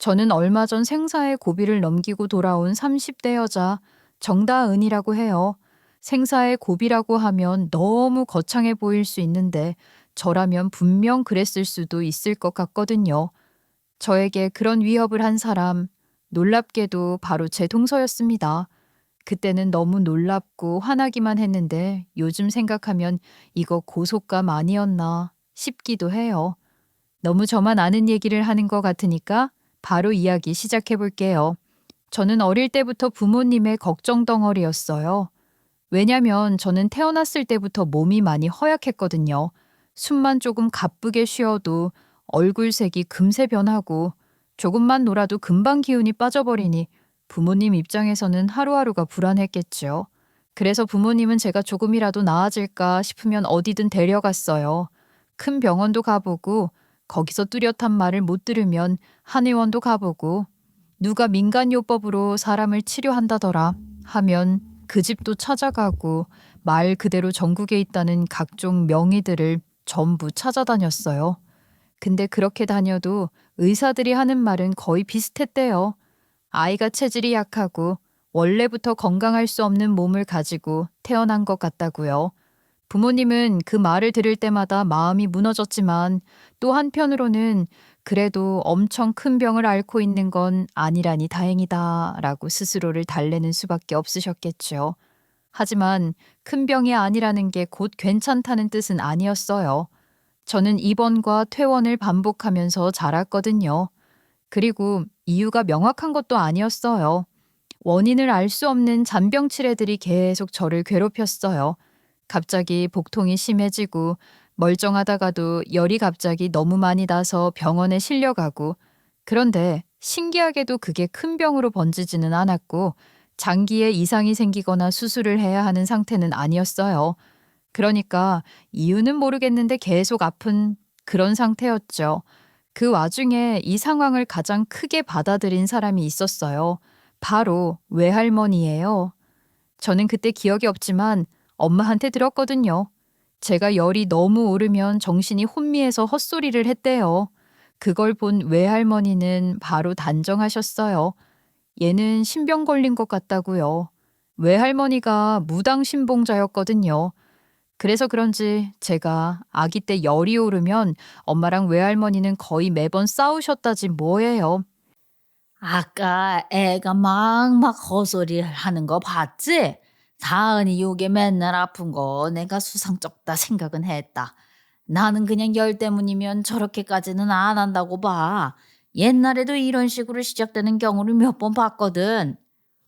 저는 얼마 전 생사의 고비를 넘기고 돌아온 30대 여자 정다은이라고 해요. 생사의 고비라고 하면 너무 거창해 보일 수 있는데 저라면 분명 그랬을 수도 있을 것 같거든요. 저에게 그런 위협을 한 사람, 놀랍게도 바로 제 동서였습니다. 그때는 너무 놀랍고 화나기만 했는데 요즘 생각하면 이거 고속감 아니었나 싶기도 해요. 너무 저만 아는 얘기를 하는 것 같으니까 바로 이야기 시작해 볼게요. 저는 어릴 때부터 부모님의 걱정 덩어리였어요. 왜냐면 저는 태어났을 때부터 몸이 많이 허약했거든요. 숨만 조금 가쁘게 쉬어도 얼굴색이 금세 변하고 조금만 놀아도 금방 기운이 빠져버리니 부모님 입장에서는 하루하루가 불안했겠죠. 그래서 부모님은 제가 조금이라도 나아질까 싶으면 어디든 데려갔어요. 큰 병원도 가보고 거기서 뚜렷한 말을 못 들으면 한의원도 가보고 누가 민간요법으로 사람을 치료한다더라 하면 그 집도 찾아가고 말 그대로 전국에 있다는 각종 명의들을 전부 찾아다녔어요. 근데 그렇게 다녀도 의사들이 하는 말은 거의 비슷했대요. 아이가 체질이 약하고 원래부터 건강할 수 없는 몸을 가지고 태어난 것 같다고요. 부모님은 그 말을 들을 때마다 마음이 무너졌지만 또 한편으로는 그래도 엄청 큰 병을 앓고 있는 건 아니라니 다행이다라고 스스로를 달래는 수밖에 없으셨겠죠. 하지만 큰 병이 아니라는 게 곧 괜찮다는 뜻은 아니었어요. 저는 입원과 퇴원을 반복하면서 자랐거든요. 그리고 이유가 명확한 것도 아니었어요. 원인을 알 수 없는 잔병치레들이 계속 저를 괴롭혔어요. 갑자기 복통이 심해지고 멀쩡하다가도 열이 갑자기 너무 많이 나서 병원에 실려가고 그런데 신기하게도 그게 큰 병으로 번지지는 않았고 장기에 이상이 생기거나 수술을 해야 하는 상태는 아니었어요. 그러니까 이유는 모르겠는데 계속 아픈 그런 상태였죠. 그 와중에 이 상황을 가장 크게 받아들인 사람이 있었어요. 바로 외할머니예요. 저는 그때 기억이 없지만 엄마한테 들었거든요. 제가 열이 너무 오르면 정신이 혼미해서 헛소리를 했대요. 그걸 본 외할머니는 바로 단정하셨어요. 얘는 신병 걸린 것 같다고요. 외할머니가 무당신봉자였거든요. 그래서 그런지 제가 아기 때 열이 오르면 엄마랑 외할머니는 거의 매번 싸우셨다지 뭐예요. 아까 애가 막 헛소리를 하는 거 봤지? 다은이 요게 맨날 아픈 거 내가 수상쩍다 생각은 했다. 나는 그냥 열 때문이면 저렇게까지는 안 한다고 봐. 옛날에도 이런 식으로 시작되는 경우를 몇 번 봤거든.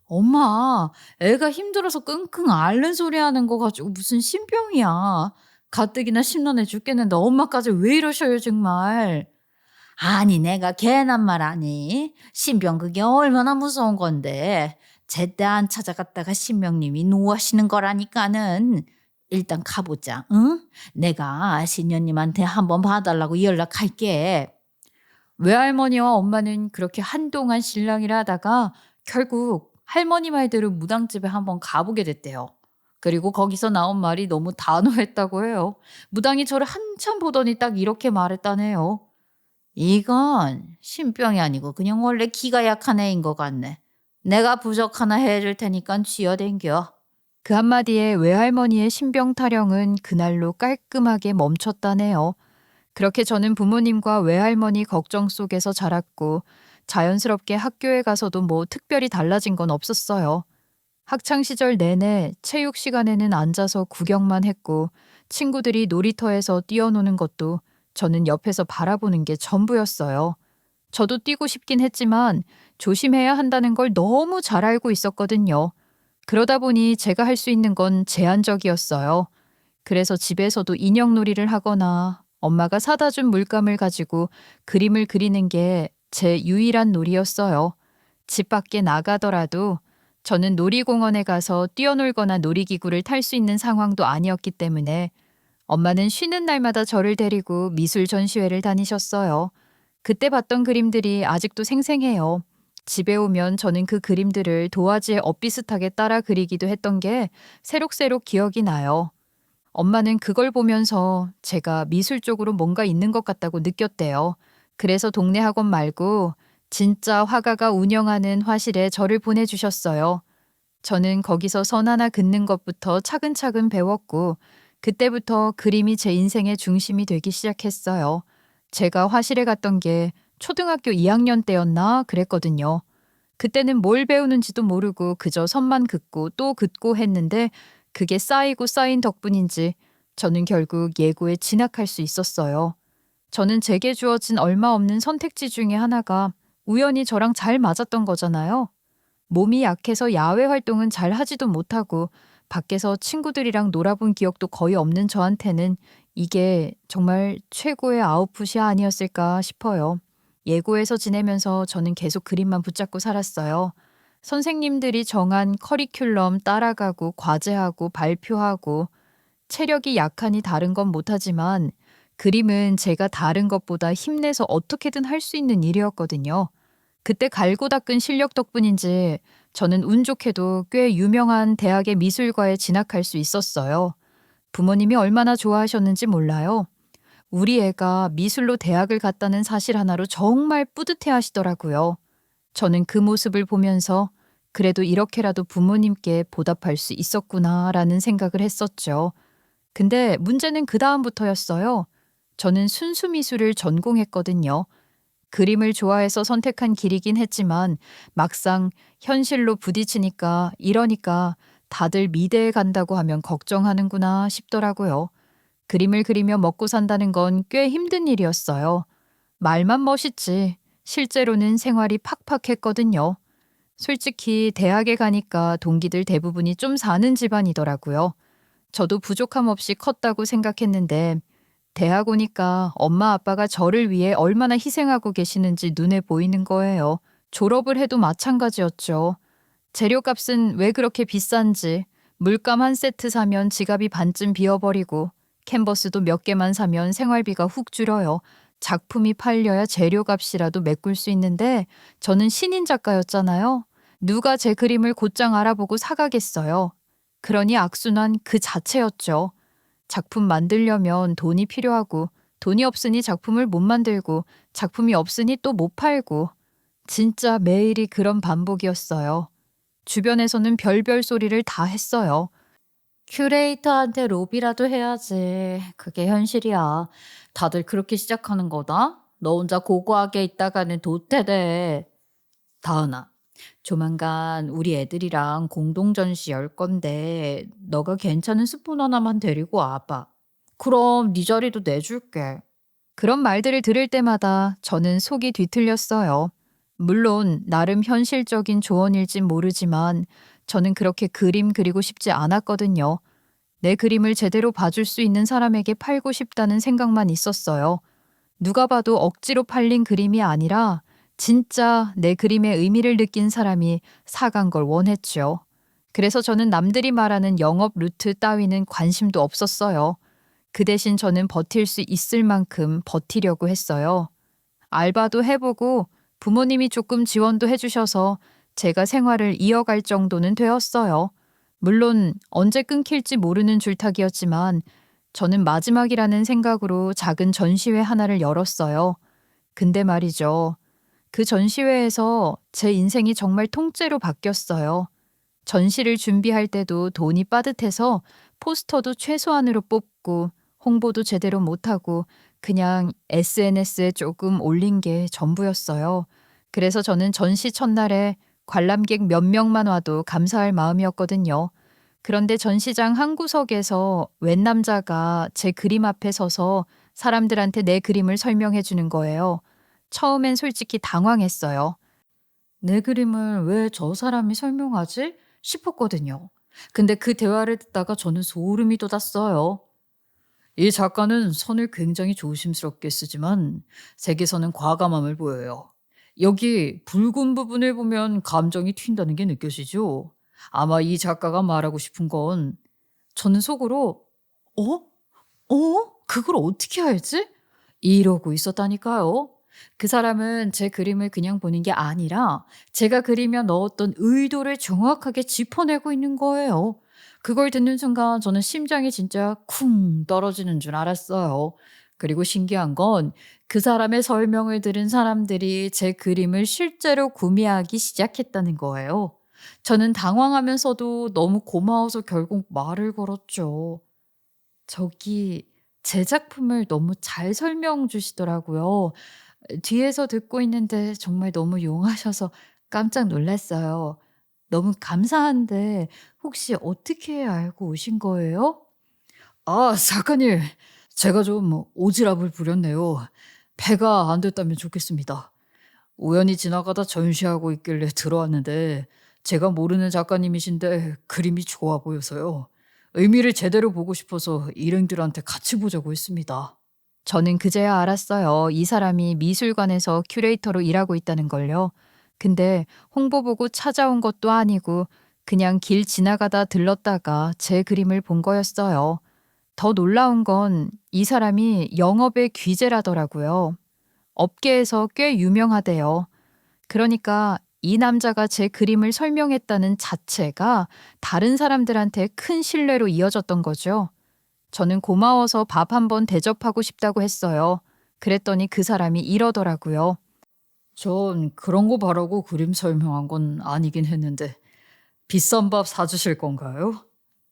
엄마, 애가 힘들어서 끙끙 앓는 소리 하는 거 가지고 무슨 신병이야. 가뜩이나 심란해 죽겠는데 엄마까지 왜 이러셔요, 정말. 아니 내가 괜한 말 아니? 신병 그게 얼마나 무서운 건데 제때 안 찾아갔다가 신명님이 노하시는 거라니까는. 일단 가보자, 응? 내가 신녀님한테 한번 봐달라고 연락할게. 외할머니와 엄마는 그렇게 한동안 실랑이를 하다가 결국 할머니 말대로 무당집에 한번 가보게 됐대요. 그리고 거기서 나온 말이 너무 단호했다고 해요. 무당이 저를 한참 보더니 딱 이렇게 말했다네요. 이건 신병이 아니고 그냥 원래 기가 약한 애인 것 같네. 내가 부적 하나 해줄 테니까 쥐어댕겨. 그 한마디에 외할머니의 신병 타령은 그날로 깔끔하게 멈췄다네요. 그렇게 저는 부모님과 외할머니 걱정 속에서 자랐고 자연스럽게 학교에 가서도 뭐 특별히 달라진 건 없었어요. 학창 시절 내내 체육 시간에는 앉아서 구경만 했고 친구들이 놀이터에서 뛰어노는 것도 저는 옆에서 바라보는 게 전부였어요. 저도 뛰고 싶긴 했지만 조심해야 한다는 걸 너무 잘 알고 있었거든요. 그러다 보니 제가 할 수 있는 건 제한적이었어요. 그래서 집에서도 인형놀이를 하거나 엄마가 사다 준 물감을 가지고 그림을 그리는 게 제 유일한 놀이였어요. 집 밖에 나가더라도 저는 놀이공원에 가서 뛰어놀거나 놀이기구를 탈 수 있는 상황도 아니었기 때문에 엄마는 쉬는 날마다 저를 데리고 미술 전시회를 다니셨어요. 그때 봤던 그림들이 아직도 생생해요. 집에 오면 저는 그 그림들을 도화지에 엇비슷하게 따라 그리기도 했던 게 새록새록 기억이 나요. 엄마는 그걸 보면서 제가 미술 쪽으로 뭔가 있는 것 같다고 느꼈대요. 그래서 동네 학원 말고 진짜 화가가 운영하는 화실에 저를 보내주셨어요. 저는 거기서 선 하나 긋는 것부터 차근차근 배웠고, 그때부터 그림이 제 인생의 중심이 되기 시작했어요. 제가 화실에 갔던 게 초등학교 2학년 때였나 그랬거든요. 그때는 뭘 배우는지도 모르고 그저 선만 긋고 또 긋고 했는데 그게 쌓이고 쌓인 덕분인지 저는 결국 예고에 진학할 수 있었어요. 저는 제게 주어진 얼마 없는 선택지 중에 하나가 우연히 저랑 잘 맞았던 거잖아요. 몸이 약해서 야외 활동은 잘 하지도 못하고 밖에서 친구들이랑 놀아본 기억도 거의 없는 저한테는 이게 정말 최고의 아웃풋이 아니었을까 싶어요. 예고에서 지내면서 저는 계속 그림만 붙잡고 살았어요. 선생님들이 정한 커리큘럼 따라가고 과제하고 발표하고 체력이 약하니 다른 건 못하지만 그림은 제가 다른 것보다 힘내서 어떻게든 할 수 있는 일이었거든요. 그때 갈고 닦은 실력 덕분인지 저는 운 좋게도 꽤 유명한 대학의 미술과에 진학할 수 있었어요. 부모님이 얼마나 좋아하셨는지 몰라요. 우리 애가 미술로 대학을 갔다는 사실 하나로 정말 뿌듯해 하시더라고요. 저는 그 모습을 보면서 그래도 이렇게라도 부모님께 보답할 수 있었구나라는 생각을 했었죠. 근데 문제는 그 다음부터였어요. 저는 순수 미술을 전공했거든요. 그림을 좋아해서 선택한 길이긴 했지만 막상 현실로 부딪히니까 이러니까 다들 미대에 간다고 하면 걱정하는구나 싶더라고요. 그림을 그리며 먹고 산다는 건 꽤 힘든 일이었어요. 말만 멋있지 실제로는 생활이 팍팍했거든요. 솔직히 대학에 가니까 동기들 대부분이 좀 사는 집안이더라고요. 저도 부족함 없이 컸다고 생각했는데 대학 오니까 엄마 아빠가 저를 위해 얼마나 희생하고 계시는지 눈에 보이는 거예요. 졸업을 해도 마찬가지였죠. 재료값은 왜 그렇게 비싼지 물감 한 세트 사면 지갑이 반쯤 비어버리고 캔버스도 몇 개만 사면 생활비가 훅 줄어요. 작품이 팔려야 재료값이라도 메꿀 수 있는데 저는 신인 작가였잖아요. 누가 제 그림을 곧장 알아보고 사가겠어요. 그러니 악순환 그 자체였죠. 작품 만들려면 돈이 필요하고 돈이 없으니 작품을 못 만들고 작품이 없으니 또 못 팔고 진짜 매일이 그런 반복이었어요. 주변에서는 별별 소리를 다 했어요. 큐레이터한테 로비라도 해야지. 그게 현실이야. 다들 그렇게 시작하는 거다. 너 혼자 고고하게 있다가는 도태돼. 다은아, 조만간 우리 애들이랑 공동 전시 열 건데 너가 괜찮은 스푼 하나만 데리고 와봐. 그럼 네 자리도 내줄게. 그런 말들을 들을 때마다 저는 속이 뒤틀렸어요. 물론 나름 현실적인 조언일진 모르지만 저는 그렇게 그림 그리고 싶지 않았거든요. 내 그림을 제대로 봐줄 수 있는 사람에게 팔고 싶다는 생각만 있었어요. 누가 봐도 억지로 팔린 그림이 아니라 진짜 내 그림의 의미를 느낀 사람이 사간 걸 원했죠. 그래서 저는 남들이 말하는 영업 루트 따위는 관심도 없었어요. 그 대신 저는 버틸 수 있을 만큼 버티려고 했어요. 알바도 해보고 부모님이 조금 지원도 해주셔서 제가 생활을 이어갈 정도는 되었어요. 물론 언제 끊길지 모르는 줄타기였지만 저는 마지막이라는 생각으로 작은 전시회 하나를 열었어요. 근데 말이죠. 그 전시회에서 제 인생이 정말 통째로 바뀌었어요. 전시를 준비할 때도 돈이 빠듯해서 포스터도 최소한으로 뽑고 홍보도 제대로 못하고 그냥 SNS에 조금 올린 게 전부였어요. 그래서 저는 전시 첫날에 관람객 몇 명만 와도 감사할 마음이었거든요. 그런데 전시장 한 구석에서 웬 남자가 제 그림 앞에 서서 사람들한테 내 그림을 설명해 주는 거예요. 처음엔 솔직히 당황했어요. 내 그림을 왜 저 사람이 설명하지? 싶었거든요. 근데 그 대화를 듣다가 저는 소름이 돋았어요. 이 작가는 선을 굉장히 조심스럽게 쓰지만 색에서는 과감함을 보여요. 여기 붉은 부분을 보면 감정이 튄다는 게 느껴지죠? 아마 이 작가가 말하고 싶은 건 저는 속으로 어? 그걸 어떻게 알지? 이러고 있었다니까요. 그 사람은 제 그림을 그냥 보는 게 아니라 제가 그리며 넣었던 의도를 정확하게 짚어내고 있는 거예요. 그걸 듣는 순간 저는 심장이 진짜 쿵 떨어지는 줄 알았어요. 그리고 신기한 건 그 사람의 설명을 들은 사람들이 제 그림을 실제로 구매하기 시작했다는 거예요. 저는 당황하면서도 너무 고마워서 결국 말을 걸었죠. 저기 제 작품을 너무 잘 설명 주시더라고요. 뒤에서 듣고 있는데 정말 너무 용하셔서 깜짝 놀랐어요. 너무 감사한데 혹시 어떻게 알고 오신 거예요? 아, 작가님. 제가 좀 오지랖을 부렸네요. 배가 안 됐다면 좋겠습니다. 우연히 지나가다 전시하고 있길래 들어왔는데 제가 모르는 작가님이신데 그림이 좋아 보여서요. 의미를 제대로 보고 싶어서 일행들한테 같이 보자고 했습니다. 저는 그제야 알았어요. 이 사람이 미술관에서 큐레이터로 일하고 있다는 걸요. 근데 홍보 보고 찾아온 것도 아니고 그냥 길 지나가다 들렀다가 제 그림을 본 거였어요. 더 놀라운 건 이 사람이 영업의 귀재라더라고요. 업계에서 꽤 유명하대요. 그러니까 이 남자가 제 그림을 설명했다는 자체가 다른 사람들한테 큰 신뢰로 이어졌던 거죠. 저는 고마워서 밥 한번 대접하고 싶다고 했어요. 그랬더니 그 사람이 이러더라고요. 전 그런 거 바라고 그림 설명한 건 아니긴 했는데 비싼 밥 사주실 건가요?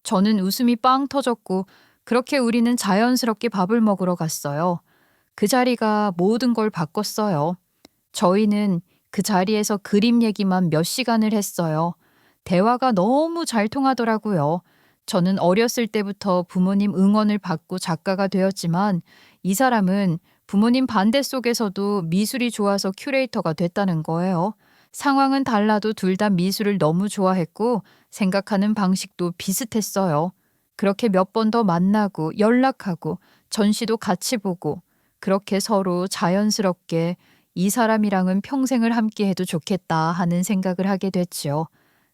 저는 웃음이 빵 터졌고 그렇게 우리는 자연스럽게 밥을 먹으러 갔어요. 그 자리가 모든 걸 바꿨어요. 저희는 그 자리에서 그림 얘기만 몇 시간을 했어요. 대화가 너무 잘 통하더라고요. 저는 어렸을 때부터 부모님 응원을 받고 작가가 되었지만 이 사람은 부모님 반대 속에서도 미술이 좋아서 큐레이터가 됐다는 거예요. 상황은 달라도 둘 다 미술을 너무 좋아했고 생각하는 방식도 비슷했어요. 그렇게 몇 번 더 만나고 연락하고 전시도 같이 보고 그렇게 서로 자연스럽게 이 사람이랑은 평생을 함께 해도 좋겠다 하는 생각을 하게 됐지요.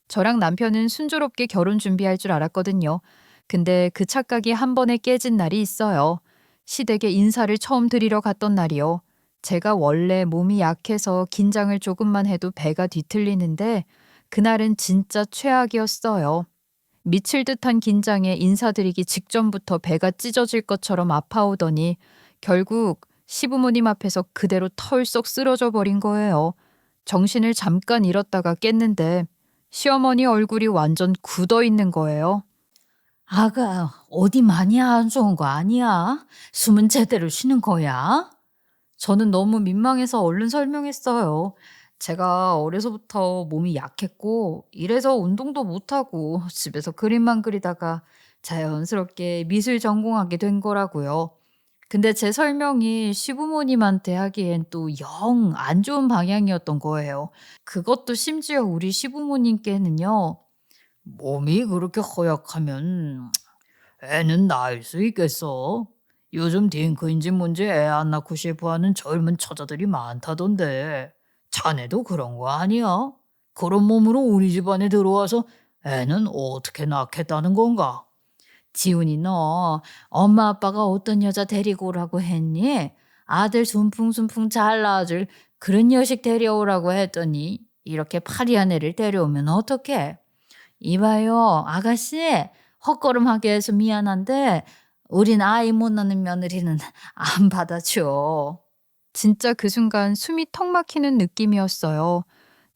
저랑 남편은 순조롭게 결혼 준비할 줄 알았거든요. 근데 그 착각이 한 번에 깨진 날이 있어요. 시댁에 인사를 처음 드리러 갔던 날이요. 제가 원래 몸이 약해서 긴장을 조금만 해도 배가 뒤틀리는데 그날은 진짜 최악이었어요. 미칠 듯한 긴장에 인사드리기 직전부터 배가 찢어질 것처럼 아파오더니 결국 시부모님 앞에서 그대로 털썩 쓰러져 버린 거예요. 정신을 잠깐 잃었다가 깼는데 시어머니 얼굴이 완전 굳어 있는 거예요. 아가, 어디 많이 안 좋은 거 아니야? 숨은 제대로 쉬는 거야? 저는 너무 민망해서 얼른 설명했어요. 제가 어려서부터 몸이 약했고 이래서 운동도 못하고 집에서 그림만 그리다가 자연스럽게 미술 전공하게 된 거라고요. 근데 제 설명이 시부모님한테 하기엔 또 영 안 좋은 방향이었던 거예요. 그것도 심지어 우리 시부모님께는요. 몸이 그렇게 허약하면 애는 낳을 수 있겠어? 요즘 딩크인지 뭔지 애 안 낳고 싶어하는 젊은 처자들이 많다던데. 자네도 그런 거 아니야? 그런 몸으로 우리 집안에 들어와서 애는 어떻게 낳겠다는 건가? 지훈이 너 엄마 아빠가 어떤 여자 데리고 오라고 했니? 아들 순풍순풍 잘 낳아줄 그런 여식 데려오라고 했더니 이렇게 파리한 애를 데려오면 어떡해? 이봐요, 아가씨. 헛걸음하게 해서 미안한데 우린 아이 못 낳는 며느리는 안 받아줘. 진짜 그 순간 숨이 턱 막히는 느낌이었어요.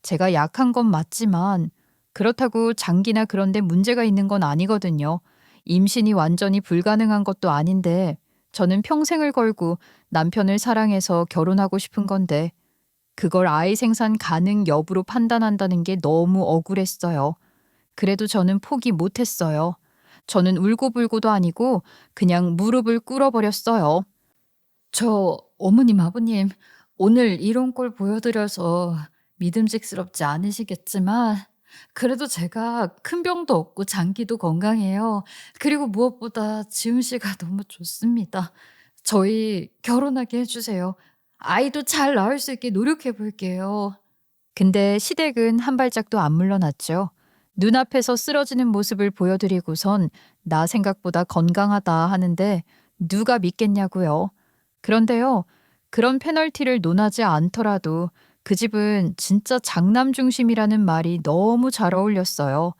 제가 약한 건 맞지만 그렇다고 장기나 그런 데 문제가 있는 건 아니거든요. 임신이 완전히 불가능한 것도 아닌데 저는 평생을 걸고 남편을 사랑해서 결혼하고 싶은 건데 그걸 아이 생산 가능 여부로 판단한다는 게 너무 억울했어요. 그래도 저는 포기 못했어요. 저는 울고불고도 아니고 그냥 무릎을 꿇어버렸어요. 저 어머님 아버님 오늘 이런 꼴 보여드려서 믿음직스럽지 않으시겠지만 그래도 제가 큰 병도 없고 장기도 건강해요. 그리고 무엇보다 지훈 씨가 너무 좋습니다. 저희 결혼하게 해주세요. 아이도 잘 낳을 수 있게 노력해 볼게요. 근데 시댁은 한 발짝도 안 물러났죠. 눈앞에서 쓰러지는 모습을 보여드리고선 나 생각보다 건강하다 하는데 누가 믿겠냐고요. 그런데요, 그런 페널티를 논하지 않더라도 그 집은 진짜 장남 중심이라는 말이 너무 잘 어울렸어요.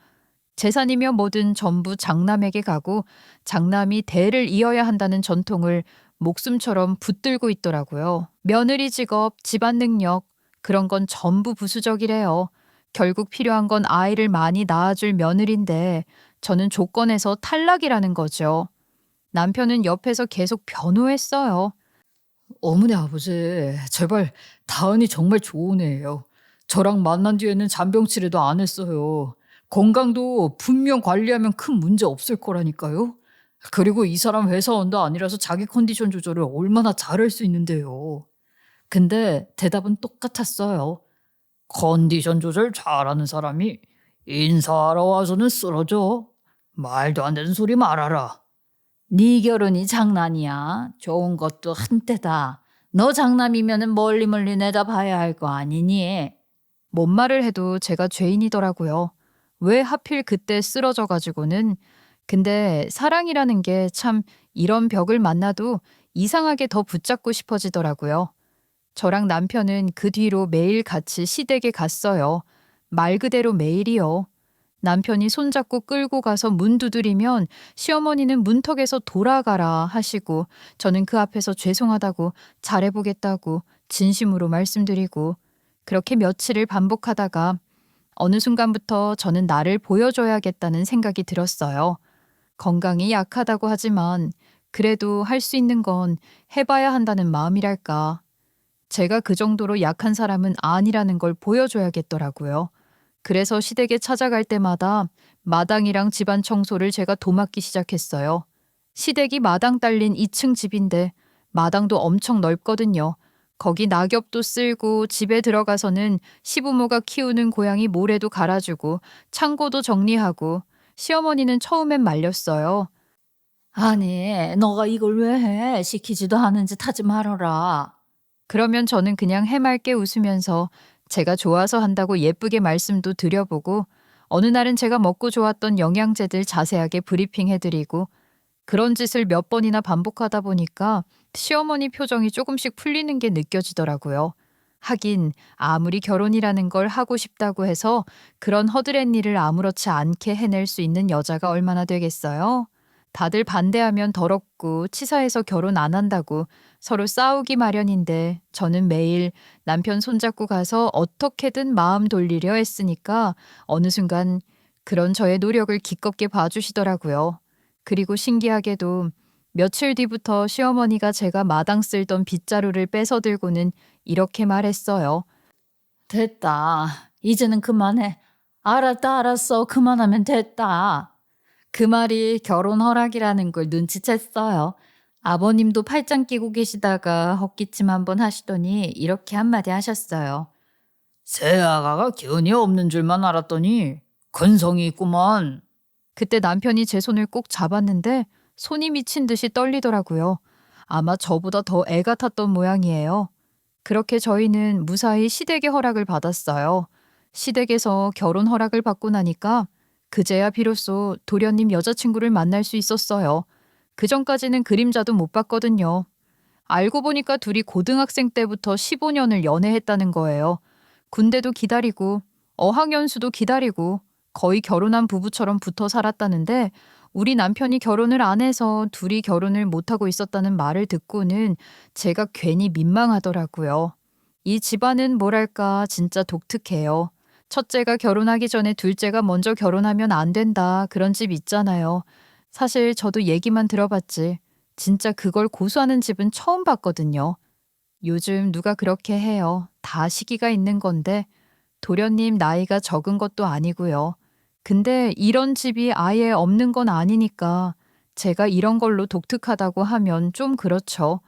재산이며 뭐든 전부 장남에게 가고 장남이 대를 이어야 한다는 전통을 목숨처럼 붙들고 있더라고요. 며느리 직업, 집안 능력, 그런 건 전부 부수적이래요. 결국 필요한 건 아이를 많이 낳아줄 며느리인데 저는 조건에서 탈락이라는 거죠. 남편은 옆에서 계속 변호했어요. 어머니 아버지, 제발 다은이 정말 좋은 애예요. 저랑 만난 뒤에는 잔병 치레도 안 했어요. 건강도 분명 관리하면 큰 문제 없을 거라니까요. 그리고 이 사람 회사원도 아니라서 자기 컨디션 조절을 얼마나 잘할 수 있는데요. 근데 대답은 똑같았어요. 컨디션 조절 잘하는 사람이 인사하러 와서는 쓰러져. 말도 안 되는 소리 말아라. 네 결혼이 장난이야. 좋은 것도 한때다. 너 장남이면은 멀리 멀리 내다봐야 할 거 아니니? 뭔 말을 해도 제가 죄인이더라고요. 왜 하필 그때 쓰러져 가지고는. 근데 사랑이라는 게 참 이런 벽을 만나도 이상하게 더 붙잡고 싶어지더라고요. 저랑 남편은 그 뒤로 매일 같이 시댁에 갔어요. 말 그대로 매일이요. 남편이 손잡고 끌고 가서 문 두드리면 시어머니는 문턱에서 돌아가라 하시고 저는 그 앞에서 죄송하다고 잘해보겠다고 진심으로 말씀드리고 그렇게 며칠을 반복하다가 어느 순간부터 저는 나를 보여줘야겠다는 생각이 들었어요. 건강이 약하다고 하지만 그래도 할 수 있는 건 해봐야 한다는 마음이랄까. 제가 그 정도로 약한 사람은 아니라는 걸 보여줘야겠더라고요. 그래서 시댁에 찾아갈 때마다 마당이랑 집안 청소를 제가 도맡기 시작했어요. 시댁이 마당 딸린 2층 집인데 마당도 엄청 넓거든요. 거기 낙엽도 쓸고 집에 들어가서는 시부모가 키우는 고양이 모래도 갈아주고 창고도 정리하고 시어머니는 처음엔 말렸어요. 아니, 너가 이걸 왜 해? 시키지도 않은 짓 하지 말아라. 그러면 저는 그냥 해맑게 웃으면서 제가 좋아서 한다고 예쁘게 말씀도 드려보고 어느 날은 제가 먹고 좋았던 영양제들 자세하게 브리핑해드리고 그런 짓을 몇 번이나 반복하다 보니까 시어머니 표정이 조금씩 풀리는 게 느껴지더라고요. 하긴 아무리 결혼이라는 걸 하고 싶다고 해서 그런 허드렛 일을 아무렇지 않게 해낼 수 있는 여자가 얼마나 되겠어요? 다들 반대하면 더럽고 치사해서 결혼 안 한다고 서로 싸우기 마련인데 저는 매일 남편 손잡고 가서 어떻게든 마음 돌리려 했으니까 어느 순간 그런 저의 노력을 기껍게 봐주시더라고요. 그리고 신기하게도 며칠 뒤부터 시어머니가 제가 마당 쓸던 빗자루를 뺏어 들고는 이렇게 말했어요. 됐다. 이제는 그만해. 알았다, 알았어. 그만하면 됐다. 그 말이 결혼 허락이라는 걸 눈치챘어요. 아버님도 팔짱 끼고 계시다가 헛기침 한번 하시더니 이렇게 한마디 하셨어요. 새아가가 기운이 없는 줄만 알았더니 근성이 있구만. 그때 남편이 제 손을 꼭 잡았는데 손이 미친 듯이 떨리더라고요. 아마 저보다 더 애 같았던 모양이에요. 그렇게 저희는 무사히 시댁의 허락을 받았어요. 시댁에서 결혼 허락을 받고 나니까 그제야 비로소 도련님 여자친구를 만날 수 있었어요. 그 전까지는 그림자도 못 봤거든요. 알고 보니까 둘이 고등학생 때부터 15년을 연애했다는 거예요. 군대도 기다리고 어학연수도 기다리고 거의 결혼한 부부처럼 붙어 살았다는데 우리 남편이 결혼을 안 해서 둘이 결혼을 못하고 있었다는 말을 듣고는 제가 괜히 민망하더라고요. 이 집안은 뭐랄까 진짜 독특해요. 첫째가 결혼하기 전에 둘째가 먼저 결혼하면 안 된다 그런 집 있잖아요. 사실 저도 얘기만 들어봤지 진짜 그걸 고수하는 집은 처음 봤거든요. 요즘 누가 그렇게 해요. 다 시기가 있는 건데 도련님 나이가 적은 것도 아니고요. 근데 이런 집이 아예 없는 건 아니니까 제가 이런 걸로 독특하다고 하면 좀 그렇죠.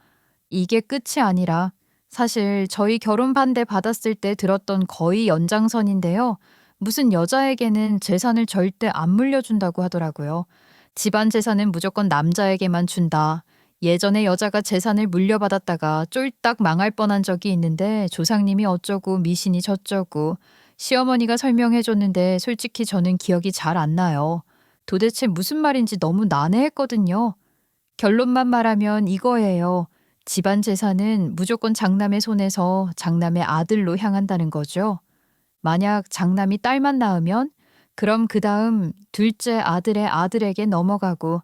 이게 끝이 아니라 사실 저희 결혼 반대 받았을 때 들었던 거의 연장선인데요. 무슨 여자에게는 재산을 절대 안 물려준다고 하더라고요. 집안 재산은 무조건 남자에게만 준다. 예전에 여자가 재산을 물려받았다가 쫄딱 망할 뻔한 적이 있는데 조상님이 어쩌고 미신이 저쩌고 시어머니가 설명해 줬는데 솔직히 저는 기억이 잘 안 나요. 도대체 무슨 말인지 너무 난해했거든요. 결론만 말하면 이거예요. 집안 재산은 무조건 장남의 손에서 장남의 아들로 향한다는 거죠. 만약 장남이 딸만 낳으면 그럼 그 다음 둘째 아들의 아들에게 넘어가고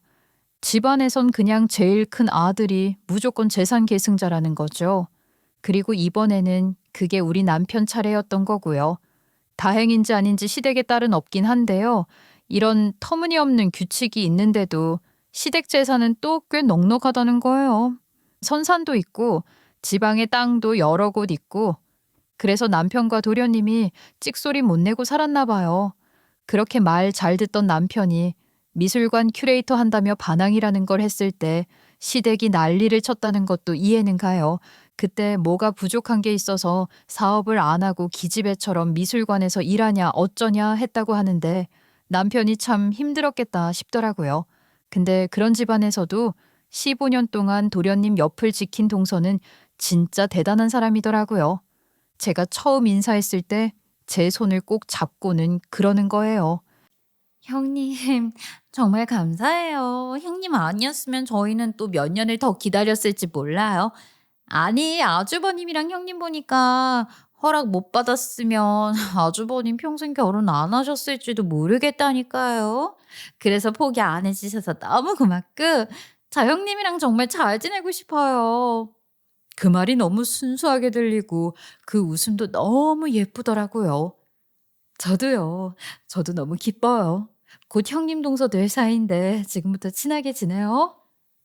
집안에선 그냥 제일 큰 아들이 무조건 재산 계승자라는 거죠. 그리고 이번에는 그게 우리 남편 차례였던 거고요. 다행인지 아닌지 시댁에 딸은 없긴 한데요. 이런 터무니없는 규칙이 있는데도 시댁 재산은 또 꽤 넉넉하다는 거예요. 선산도 있고 지방에 땅도 여러 곳 있고 그래서 남편과 도련님이 찍소리 못 내고 살았나 봐요. 그렇게 말 잘 듣던 남편이 미술관 큐레이터 한다며 반항이라는 걸 했을 때 시댁이 난리를 쳤다는 것도 이해는 가요. 그때 뭐가 부족한 게 있어서 사업을 안 하고 기집애처럼 미술관에서 일하냐 어쩌냐 했다고 하는데 남편이 참 힘들었겠다 싶더라고요. 근데 그런 집안에서도 15년 동안 도련님 옆을 지킨 동서는 진짜 대단한 사람이더라고요. 제가 처음 인사했을 때 제 손을 꼭 잡고는 그러는 거예요. 형님, 정말 감사해요. 형님 아니었으면 저희는 또 몇 년을 더 기다렸을지 몰라요. 아니, 아주버님이랑 형님 보니까 허락 못 받았으면 아주버님 평생 결혼 안 하셨을지도 모르겠다니까요. 그래서 포기 안 해주셔서 너무 고맙고, 저 형님이랑 정말 잘 지내고 싶어요. 그 말이 너무 순수하게 들리고 그 웃음도 너무 예쁘더라고요. 저도요. 저도 너무 기뻐요. 곧 형님 동서 될 사이인데 지금부터 친하게 지내요.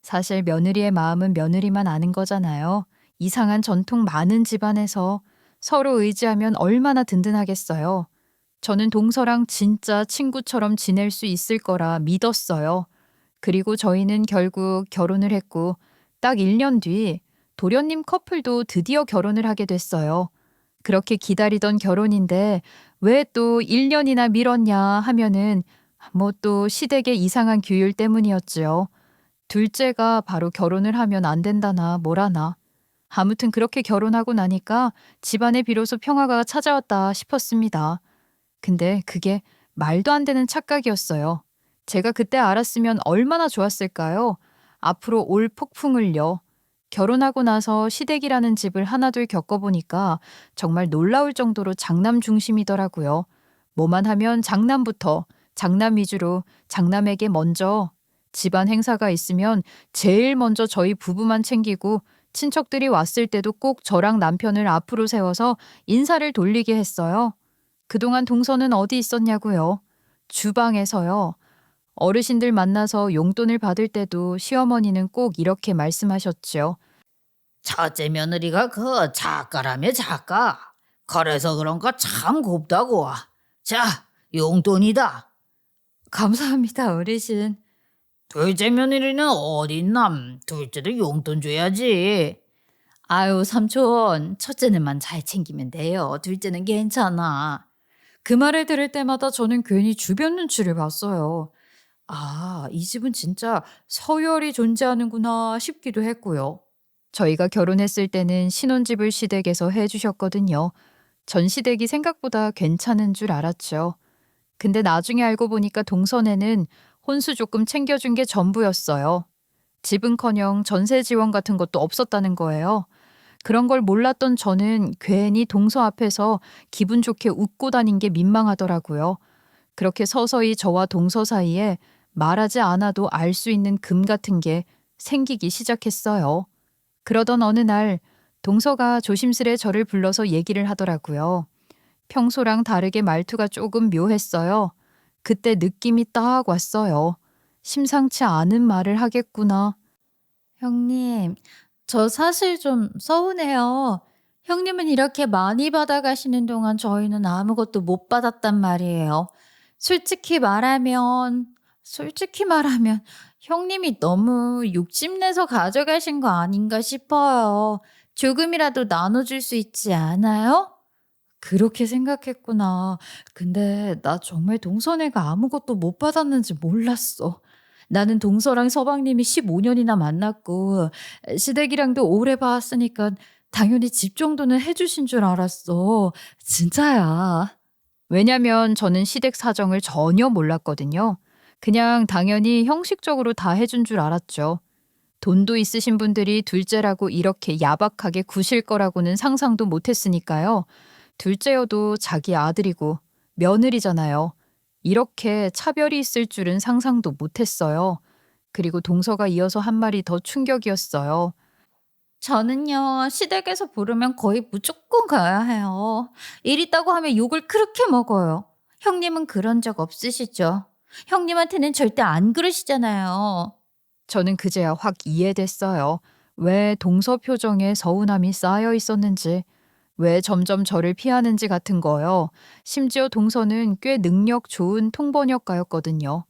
사실 며느리의 마음은 며느리만 아는 거잖아요. 이상한 전통 많은 집안에서 서로 의지하면 얼마나 든든하겠어요. 저는 동서랑 진짜 친구처럼 지낼 수 있을 거라 믿었어요. 그리고 저희는 결국 결혼을 했고 딱 1년 뒤 도련님 커플도 드디어 결혼을 하게 됐어요. 그렇게 기다리던 결혼인데 왜 또 1년이나 미뤘냐 하면은 뭐 또 시댁의 이상한 규율 때문이었지요. 둘째가 바로 결혼을 하면 안 된다나 뭐라나. 아무튼 그렇게 결혼하고 나니까 집안에 비로소 평화가 찾아왔다 싶었습니다. 근데 그게 말도 안 되는 착각이었어요. 제가 그때 알았으면 얼마나 좋았을까요? 앞으로 올 폭풍을요. 결혼하고 나서 시댁이라는 집을 하나둘 겪어보니까 정말 놀라울 정도로 장남 중심이더라고요. 뭐만 하면 장남부터 장남 위주로 장남에게 먼저 집안 행사가 있으면 제일 먼저 저희 부부만 챙기고 친척들이 왔을 때도 꼭 저랑 남편을 앞으로 세워서 인사를 돌리게 했어요. 그동안 동서는 어디 있었냐고요? 주방에서요. 어르신들 만나서 용돈을 받을 때도 시어머니는 꼭 이렇게 말씀하셨죠. 첫째 며느리가 그 작가라며 작가. 그래서 그런가 참 곱다고. 자, 용돈이다. 감사합니다, 어르신. 둘째 며느리는 어딨남? 둘째도 용돈 줘야지. 아유, 삼촌. 첫째는만 잘 챙기면 돼요. 둘째는 괜찮아. 그 말을 들을 때마다 저는 괜히 주변 눈치를 봤어요. 아, 이 집은 진짜 서열이 존재하는구나 싶기도 했고요. 저희가 결혼했을 때는 신혼집을 시댁에서 해주셨거든요. 전 시댁이 생각보다 괜찮은 줄 알았죠. 근데 나중에 알고 보니까 동선에는 혼수 조금 챙겨준 게 전부였어요. 집은커녕 전세 지원 같은 것도 없었다는 거예요. 그런 걸 몰랐던 저는 괜히 동서 앞에서 기분 좋게 웃고 다닌 게 민망하더라고요. 그렇게 서서히 저와 동서 사이에 말하지 않아도 알 수 있는 금 같은 게 생기기 시작했어요. 그러던 어느 날 동서가 조심스레 저를 불러서 얘기를 하더라고요. 평소랑 다르게 말투가 조금 묘했어요. 그때 느낌이 딱 왔어요. 심상치 않은 말을 하겠구나. 형님, 저 사실 좀 서운해요. 형님은 이렇게 많이 받아가시는 동안 저희는 아무것도 못 받았단 말이에요. 솔직히 말하면 형님이 너무 욕심내서 가져가신 거 아닌가 싶어요. 조금이라도 나눠줄 수 있지 않아요? 그렇게 생각했구나. 근데 나 정말 동서네가 아무것도 못 받았는지 몰랐어. 나는 동서랑 서방님이 15년이나 만났고 시댁이랑도 오래 봤으니까 당연히 집 정도는 해주신 줄 알았어. 진짜야. 왜냐면 저는 시댁 사정을 전혀 몰랐거든요. 그냥 당연히 형식적으로 다 해준 줄 알았죠. 돈도 있으신 분들이 둘째라고 이렇게 야박하게 구실 거라고는 상상도 못했으니까요. 둘째여도 자기 아들이고 며느리잖아요. 이렇게 차별이 있을 줄은 상상도 못했어요. 그리고 동서가 이어서 한 말이 더 충격이었어요. 저는요, 시댁에서 부르면 거의 무조건 가야 해요. 일 있다고 하면 욕을 그렇게 먹어요. 형님은 그런 적 없으시죠? 형님한테는 절대 안 그러시잖아요. 저는 그제야 확 이해됐어요. 왜 동서 표정에 서운함이 쌓여 있었는지, 왜 점점 저를 피하는지 같은 거요. 심지어 동서는 꽤 능력 좋은 통번역가였거든요.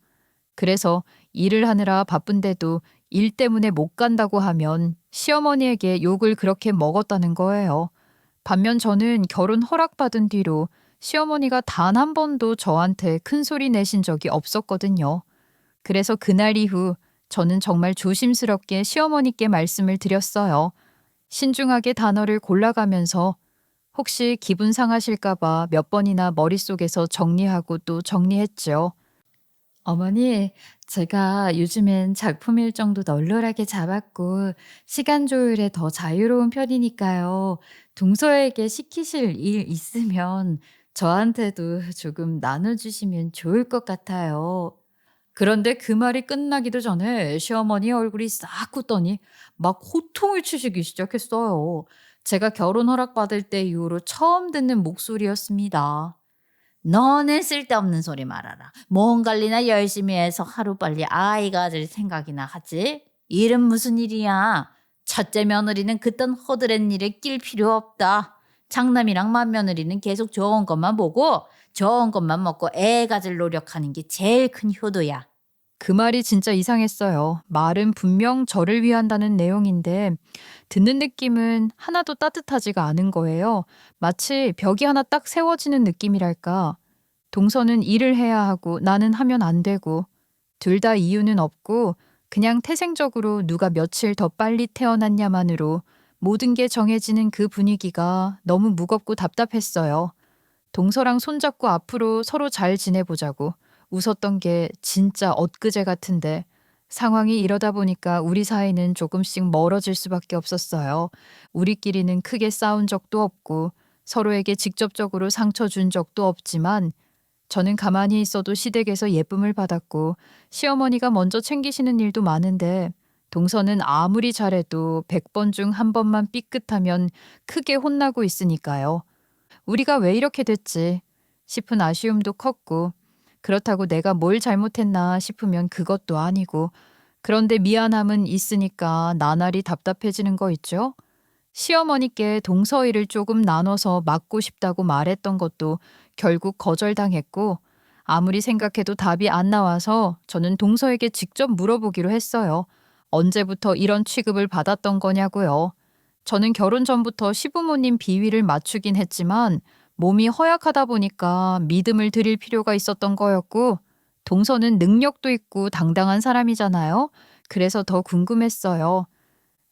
그래서 일을 하느라 바쁜데도 일 때문에 못 간다고 하면 시어머니에게 욕을 그렇게 먹었다는 거예요. 반면 저는 결혼 허락받은 뒤로 시어머니가 단 한 번도 저한테 큰 소리 내신 적이 없었거든요. 그래서 그날 이후 저는 정말 조심스럽게 시어머니께 말씀을 드렸어요. 신중하게 단어를 골라가면서 혹시 기분 상하실까봐 몇 번이나 머릿속에서 정리하고 또 정리했죠. 어머니, 제가 요즘엔 작품 일정도 널널하게 잡았고 시간 조율에 더 자유로운 편이니까요. 동서에게 시키실 일 있으면 저한테도 조금 나눠주시면 좋을 것 같아요. 그런데 그 말이 끝나기도 전에 시어머니 얼굴이 싹 굳더니 막 호통을 치시기 시작했어요. 제가 결혼 허락받을 때 이후로 처음 듣는 목소리였습니다. 너는 쓸데없는 소리 말아라. 뭔 관리나 열심히 해서 하루빨리 아이 가질 생각이나 하지? 일은 무슨 일이야? 첫째 며느리는 그딴 허드렛 일에 낄 필요 없다. 장남이랑 맏며느리는 계속 좋은 것만 보고 좋은 것만 먹고 애 가질 노력하는 게 제일 큰 효도야. 그 말이 진짜 이상했어요. 말은 분명 저를 위한다는 내용인데 듣는 느낌은 하나도 따뜻하지가 않은 거예요. 마치 벽이 하나 딱 세워지는 느낌이랄까. 동서는 일을 해야 하고 나는 하면 안 되고 둘 다 이유는 없고 그냥 태생적으로 누가 며칠 더 빨리 태어났냐만으로 모든 게 정해지는 그 분위기가 너무 무겁고 답답했어요. 동서랑 손잡고 앞으로 서로 잘 지내보자고 웃었던 게 진짜 엊그제 같은데 상황이 이러다 보니까 우리 사이는 조금씩 멀어질 수밖에 없었어요. 우리끼리는 크게 싸운 적도 없고 서로에게 직접적으로 상처 준 적도 없지만 저는 가만히 있어도 시댁에서 예쁨을 받았고 시어머니가 먼저 챙기시는 일도 많은데 동서는 아무리 잘해도 100번 중 한 번만 삐끗하면 크게 혼나고 있으니까요. 우리가 왜 이렇게 됐지 싶은 아쉬움도 컸고 그렇다고 내가 뭘 잘못했나 싶으면 그것도 아니고 그런데 미안함은 있으니까 나날이 답답해지는 거 있죠? 시어머니께 동서일을 조금 나눠서 맡고 싶다고 말했던 것도 결국 거절당했고 아무리 생각해도 답이 안 나와서 저는 동서에게 직접 물어보기로 했어요. 언제부터 이런 취급을 받았던 거냐고요. 저는 결혼 전부터 시부모님 비위를 맞추긴 했지만 몸이 허약하다 보니까 믿음을 드릴 필요가 있었던 거였고 동서는 능력도 있고 당당한 사람이잖아요. 그래서 더 궁금했어요.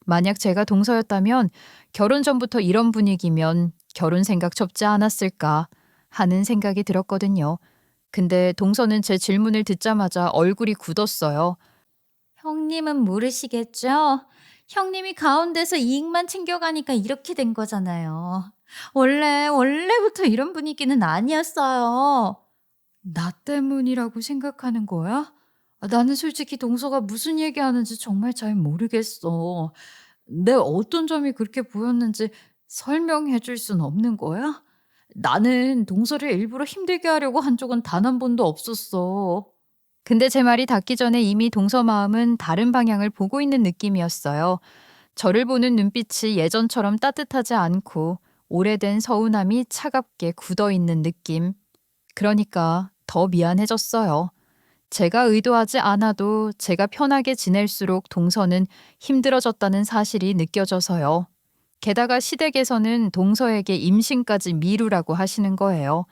만약 제가 동서였다면 결혼 전부터 이런 분위기면 결혼 생각 접지 않았을까 하는 생각이 들었거든요. 근데 동서는 제 질문을 듣자마자 얼굴이 굳었어요. 형님은 모르시겠죠? 형님이 가운데서 이익만 챙겨가니까 이렇게 된 거잖아요. 원래부터 이런 분위기는 아니었어요. 나 때문이라고 생각하는 거야? 나는 솔직히 동서가 무슨 얘기하는지 정말 잘 모르겠어. 내 어떤 점이 그렇게 보였는지 설명해 줄 순 없는 거야? 나는 동서를 일부러 힘들게 하려고 한 적은 단 한 번도 없었어. 근데 제 말이 닿기 전에 이미 동서 마음은 다른 방향을 보고 있는 느낌이었어요. 저를 보는 눈빛이 예전처럼 따뜻하지 않고 오래된 서운함이 차갑게 굳어 있는 느낌. 그러니까 더 미안해졌어요. 제가 의도하지 않아도 제가 편하게 지낼수록 동서는 힘들어졌다는 사실이 느껴져서요. 게다가 시댁에서는 동서에게 임신까지 미루라고 하시는 거예요.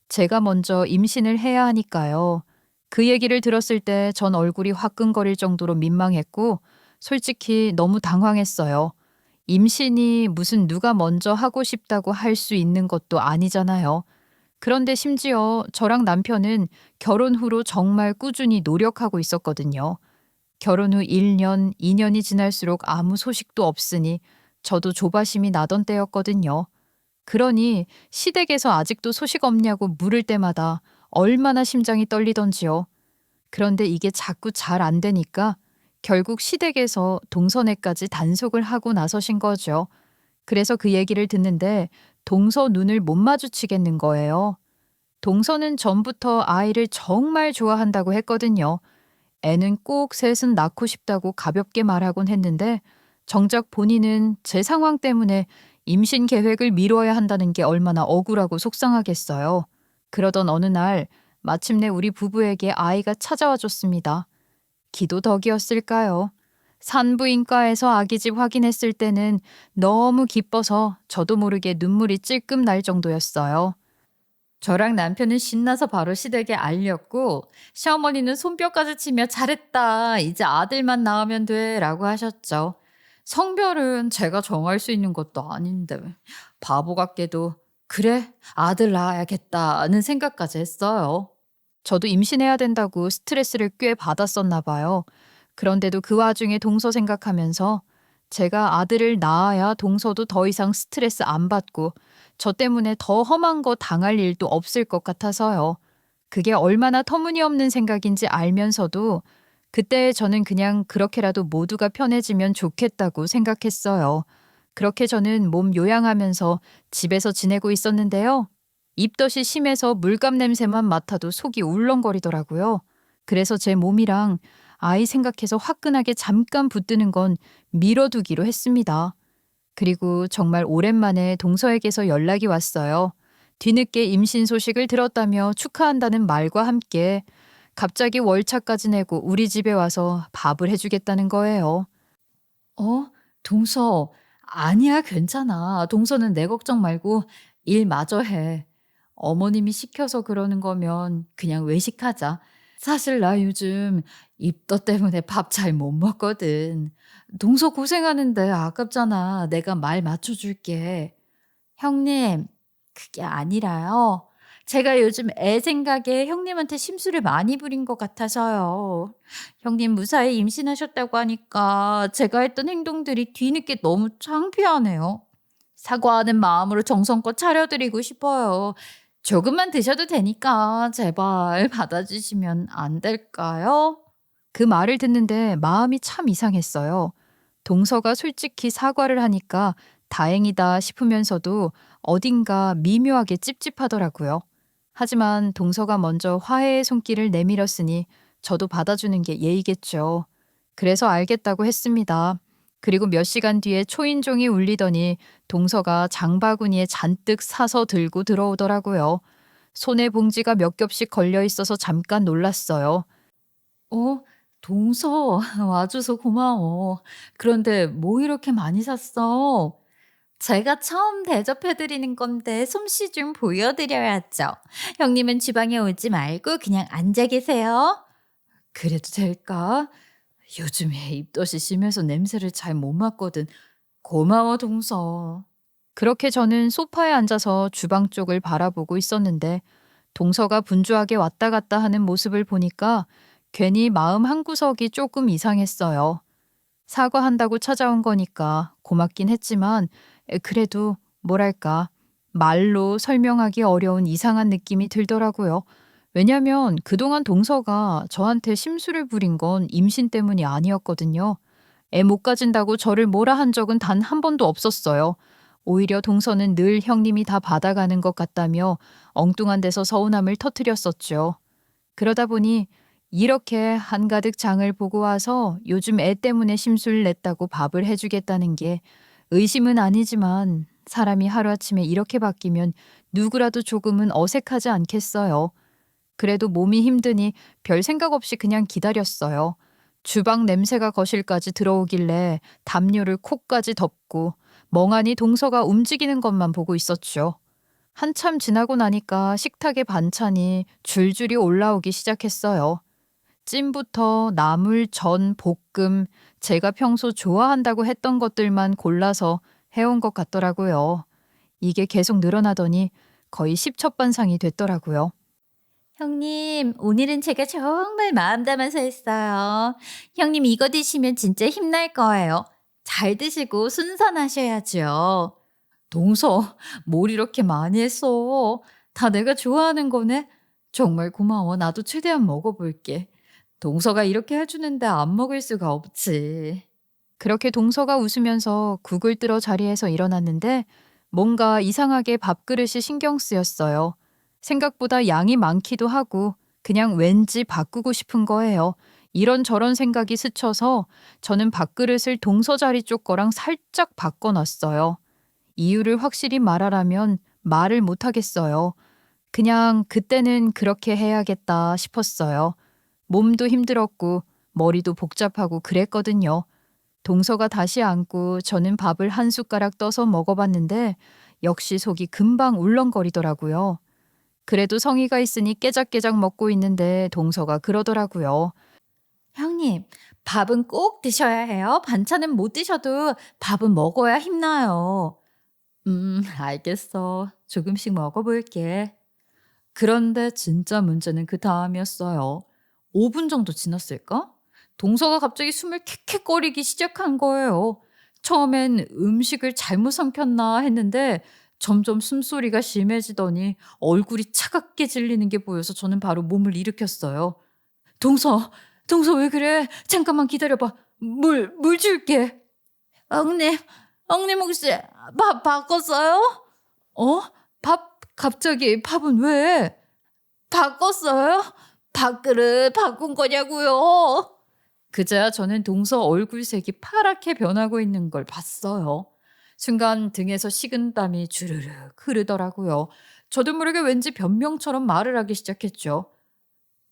제가 먼저 임신을 해야 하니까요. 그 얘기를 들었을 때 전 얼굴이 화끈거릴 정도로 민망했고 솔직히 너무 당황했어요. 임신이 무슨 누가 먼저 하고 싶다고 할 수 있는 것도 아니잖아요. 그런데 심지어 저랑 남편은 결혼 후로 정말 꾸준히 노력하고 있었거든요. 결혼 후 1년, 2년이 지날수록 아무 소식도 없으니 저도 조바심이 나던 때였거든요. 그러니 시댁에서 아직도 소식 없냐고 물을 때마다 얼마나 심장이 떨리던지요. 그런데 이게 자꾸 잘 안 되니까 결국 시댁에서 동서네까지 단속을 하고 나서신 거죠. 그래서 그 얘기를 듣는데 동서 눈을 못 마주치겠는 거예요. 동서는 전부터 아이를 정말 좋아한다고 했거든요. 애는 꼭 셋은 낳고 싶다고 가볍게 말하곤 했는데 정작 본인은 제 상황 때문에 임신 계획을 미뤄야 한다는 게 얼마나 억울하고 속상하겠어요. 그러던 어느 날 마침내 우리 부부에게 아이가 찾아와 줬습니다. 기도 덕이었을까요? 산부인과에서 아기집 확인했을 때는 너무 기뻐서 저도 모르게 눈물이 찔끔 날 정도였어요. 저랑 남편은 신나서 바로 시댁에 알렸고 시어머니는 손뼉까지 치며 잘했다. 이제 아들만 낳으면 돼. 라고 하셨죠. 성별은 제가 정할 수 있는 것도 아닌데 바보 같게도 그래 아들 낳아야겠다는 생각까지 했어요. 저도 임신해야 된다고 스트레스를 꽤 받았었나 봐요. 그런데도 그 와중에 동서 생각하면서 제가 아들을 낳아야 동서도 더 이상 스트레스 안 받고 저 때문에 더 험한 거 당할 일도 없을 것 같아서요. 그게 얼마나 터무니없는 생각인지 알면서도 그때 저는 그냥 그렇게라도 모두가 편해지면 좋겠다고 생각했어요. 그렇게 저는 몸 요양하면서 집에서 지내고 있었는데요. 입덧이 심해서 물감 냄새만 맡아도 속이 울렁거리더라고요. 그래서 제 몸이랑 아이 생각해서 화끈하게 잠깐 붙드는 건 미뤄두기로 했습니다. 그리고 정말 오랜만에 동서에게서 연락이 왔어요. 뒤늦게 임신 소식을 들었다며 축하한다는 말과 함께 갑자기 월차까지 내고 우리 집에 와서 밥을 해주겠다는 거예요. 동서, 아니야, 괜찮아. 동서는 내 걱정 말고 일 마저 해. 어머님이 시켜서 그러는 거면 그냥 외식하자. 사실 나 요즘 입덧 때문에 밥 잘 못 먹거든. 동서 고생하는데 아깝잖아. 내가 말 맞춰줄게. 형님, 그게 아니라요. 제가 요즘 애 생각에 형님한테 심술을 많이 부린 것 같아서요. 형님 무사히 임신하셨다고 하니까 제가 했던 행동들이 뒤늦게 너무 창피하네요. 사과하는 마음으로 정성껏 차려드리고 싶어요. 조금만 드셔도 되니까 제발 받아주시면 안 될까요? 그 말을 듣는데 마음이 참 이상했어요. 동서가 솔직히 사과를 하니까 다행이다 싶으면서도 어딘가 미묘하게 찝찝하더라고요. 하지만 동서가 먼저 화해의 손길을 내밀었으니 저도 받아주는 게 예의겠죠. 그래서 알겠다고 했습니다. 그리고 몇 시간 뒤에 초인종이 울리더니 동서가 장바구니에 잔뜩 사서 들고 들어오더라고요. 손에 봉지가 몇 겹씩 걸려 있어서 잠깐 놀랐어요. 동서 와줘서 고마워. 그런데 뭐 이렇게 많이 샀어? 제가 처음 대접해드리는 건데 솜씨 좀 보여드려야죠. 형님은 주방에 오지 말고 그냥 앉아 계세요. 그래도 될까? 요즘에 입덧이 심해서 냄새를 잘 못 맡거든. 고마워, 동서. 그렇게 저는 소파에 앉아서 주방 쪽을 바라보고 있었는데 동서가 분주하게 왔다 갔다 하는 모습을 보니까 괜히 마음 한구석이 조금 이상했어요. 사과한다고 찾아온 거니까 고맙긴 했지만 그래도 뭐랄까 말로 설명하기 어려운 이상한 느낌이 들더라고요. 왜냐면 그동안 동서가 저한테 심술을 부린 건 임신 때문이 아니었거든요. 애 못 가진다고 저를 뭐라 한 적은 단 한 번도 없었어요. 오히려 동서는 늘 형님이 다 받아가는 것 같다며 엉뚱한 데서 서운함을 터뜨렸었죠. 그러다 보니 이렇게 한가득 장을 보고 와서 요즘 애 때문에 심술 냈다고 밥을 해주겠다는 게 의심은 아니지만 사람이 하루아침에 이렇게 바뀌면 누구라도 조금은 어색하지 않겠어요. 그래도 몸이 힘드니 별 생각 없이 그냥 기다렸어요. 주방 냄새가 거실까지 들어오길래 담요를 코까지 덮고 멍하니 동서가 움직이는 것만 보고 있었죠. 한참 지나고 나니까 식탁에 반찬이 줄줄이 올라오기 시작했어요. 찜부터 나물, 전, 볶음, 제가 평소 좋아한다고 했던 것들만 골라서 해온 것 같더라고요. 이게 계속 늘어나더니 거의 십첩반상이 됐더라고요. 형님, 오늘은 제가 정말 마음 담아서 했어요. 형님 이거 드시면 진짜 힘날 거예요. 잘 드시고 순산하셔야죠. 동서, 뭘 이렇게 많이 했어? 다 내가 좋아하는 거네? 정말 고마워. 나도 최대한 먹어볼게. 동서가 이렇게 해주는데 안 먹을 수가 없지. 그렇게 동서가 웃으면서 국을 들어 자리에서 일어났는데 뭔가 이상하게 밥그릇이 신경 쓰였어요. 생각보다 양이 많기도 하고 그냥 왠지 바꾸고 싶은 거예요. 이런저런 생각이 스쳐서 저는 밥그릇을 동서 자리 쪽 거랑 살짝 바꿔놨어요. 이유를 확실히 말하라면 말을 못하겠어요. 그냥 그때는 그렇게 해야겠다 싶었어요. 몸도 힘들었고 머리도 복잡하고 그랬거든요. 동서가 다시 앉고 저는 밥을 한 숟가락 떠서 먹어봤는데 역시 속이 금방 울렁거리더라고요. 그래도 성의가 있으니 깨작깨작 먹고 있는데 동서가 그러더라고요. 형님, 밥은 꼭 드셔야 해요. 반찬은 못 드셔도 밥은 먹어야 힘나요. 알겠어. 조금씩 먹어볼게. 그런데 진짜 문제는 그 다음이었어요. 5분 정도 지났을까? 동서가 갑자기 숨을 킥킥거리기 시작한 거예요. 처음엔 음식을 잘못 삼켰나 했는데 점점 숨소리가 심해지더니 얼굴이 차갑게 질리는 게 보여서 저는 바로 몸을 일으켰어요. 동서 왜 그래? 잠깐만 기다려봐. 물 줄게. 형님, 형님 혹시 밥 바꿨어요? 갑자기 밥은 왜? 바꿨어요? 밥그릇 바꾼 거냐고요? 그제야 저는 동서 얼굴색이 파랗게 변하고 있는 걸 봤어요. 순간 등에서 식은땀이 주르륵 흐르더라고요. 저도 모르게 왠지 변명처럼 말을 하기 시작했죠.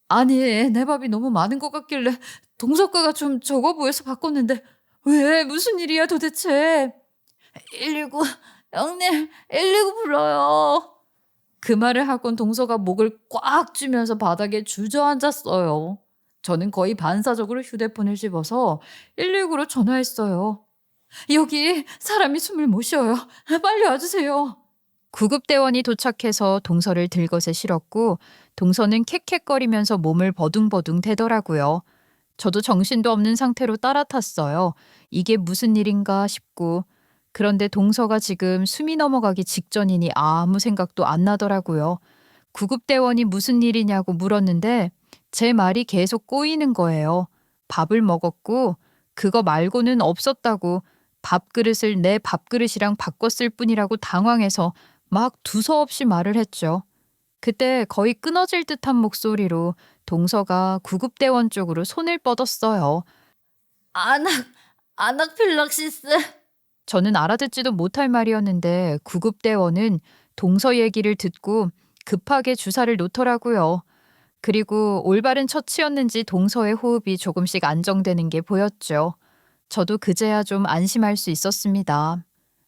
아니, 내 밥이 너무 많은 것 같길래 동서가가 좀 적어 보여서 바꿨는데 왜? 무슨 일이야 도대체? 119, 형님, 119 불러요. 그 말을 하곤 동서가 목을 꽉 쥐면서 바닥에 주저앉았어요. 저는 거의 반사적으로 휴대폰을 집어서 119로 전화했어요. 여기 사람이 숨을 못 쉬어요. 빨리 와주세요. 구급대원이 도착해서 동서를 들것에 실었고 동서는 캑캑거리면서 몸을 버둥버둥 대더라고요. 저도 정신도 없는 상태로 따라탔어요. 이게 무슨 일인가 싶고 그런데 동서가 지금 숨이 넘어가기 직전이니 아무 생각도 안 나더라고요. 구급대원이 무슨 일이냐고 물었는데 제 말이 계속 꼬이는 거예요. 밥을 먹었고 그거 말고는 없었다고 밥그릇을 내 밥그릇이랑 바꿨을 뿐이라고 당황해서 막 두서없이 말을 했죠. 그때 거의 끊어질 듯한 목소리로 동서가 구급대원 쪽으로 손을 뻗었어요. 아나필락시스. 저는 알아듣지도 못할 말이었는데 구급대원은 동서 얘기를 듣고 급하게 주사를 놓더라고요. 그리고 올바른 처치였는지 동서의 호흡이 조금씩 안정되는 게 보였죠. 저도 그제야 좀 안심할 수 있었습니다.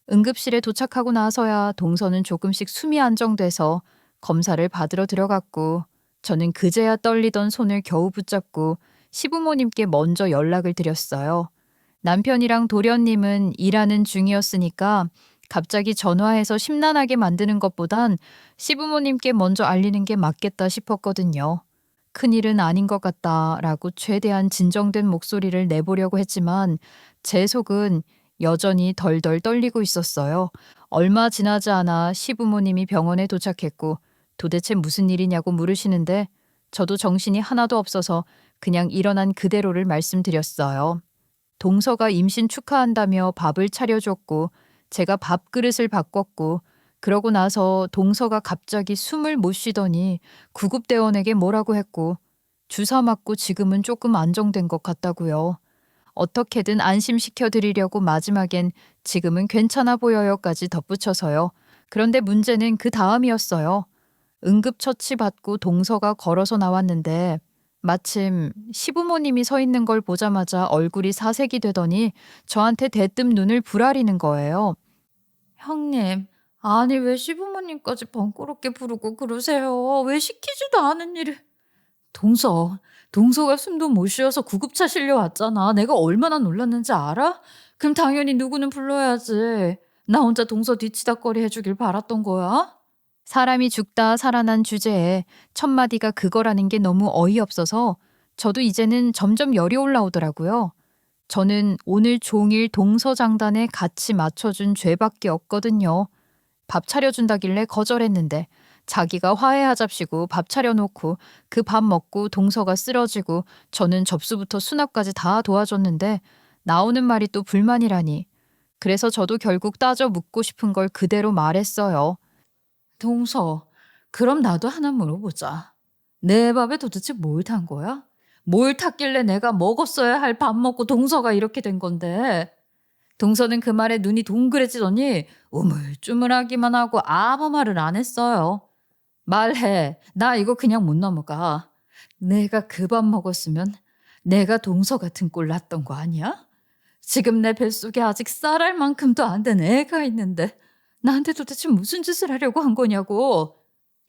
응급실에 도착하고 나서야 동서는 조금씩 숨이 안정돼서 검사를 받으러 들어갔고 저는 그제야 떨리던 손을 겨우 붙잡고 시부모님께 먼저 연락을 드렸어요. 남편이랑 도련님은 일하는 중이었으니까 갑자기 전화해서 심란하게 만드는 것보단 시부모님께 먼저 알리는 게 맞겠다 싶었거든요. 큰일은 아닌 것 같다라고 최대한 진정된 목소리를 내보려고 했지만 제 속은 여전히 덜덜 떨리고 있었어요. 얼마 지나지 않아 시부모님이 병원에 도착했고 도대체 무슨 일이냐고 물으시는데 저도 정신이 하나도 없어서 그냥 일어난 그대로를 말씀드렸어요. 동서가 임신 축하한다며 밥을 차려줬고 제가 밥그릇을 바꿨고 그러고 나서 동서가 갑자기 숨을 못 쉬더니 구급대원에게 뭐라고 했고 주사 맞고 지금은 조금 안정된 것 같다고요. 어떻게든 안심시켜 드리려고 마지막엔 지금은 괜찮아 보여요까지 덧붙여서요. 그런데 문제는 그 다음이었어요. 응급처치 받고 동서가 걸어서 나왔는데 마침 시부모님이 서 있는 걸 보자마자 얼굴이 사색이 되더니 저한테 대뜸 눈을 부라리는 거예요. 형님, 아니 왜 시부모님까지 번거롭게 부르고 그러세요? 왜 시키지도 않은 일을. 동서가 숨도 못 쉬어서 구급차 실려왔잖아. 내가 얼마나 놀랐는지 알아? 그럼 당연히 누구는 불러야지. 나 혼자 동서 뒤치다꺼리 해주길 바랐던 거야? 사람이 죽다 살아난 주제에 첫 마디가 그거라는 게 너무 어이없어서 저도 이제는 점점 열이 올라오더라고요. 저는 오늘 종일 동서장단에 같이 맞춰준 죄밖에 없거든요. 밥 차려준다길래 거절했는데 자기가 화해하잡시고 밥 차려놓고 그 밥 먹고 동서가 쓰러지고 저는 접수부터 수납까지 다 도와줬는데 나오는 말이 또 불만이라니. 그래서 저도 결국 따져 묻고 싶은 걸 그대로 말했어요. 동서, 그럼 나도 하나 물어보자. 내 밥에 도대체 뭘 탄 거야? 뭘 탔길래 내가 먹었어야 할 밥 먹고 동서가 이렇게 된 건데. 동서는 그 말에 눈이 동그래지더니 우물쭈물하기만 하고 아무 말을 안 했어요. 말해. 나 이거 그냥 못 넘어가. 내가 그 밥 먹었으면 내가 동서 같은 꼴 났던 거 아니야? 지금 내 뱃속에 아직 쌀알 만큼도 안 된 애가 있는데 나한테 도대체 무슨 짓을 하려고 한 거냐고.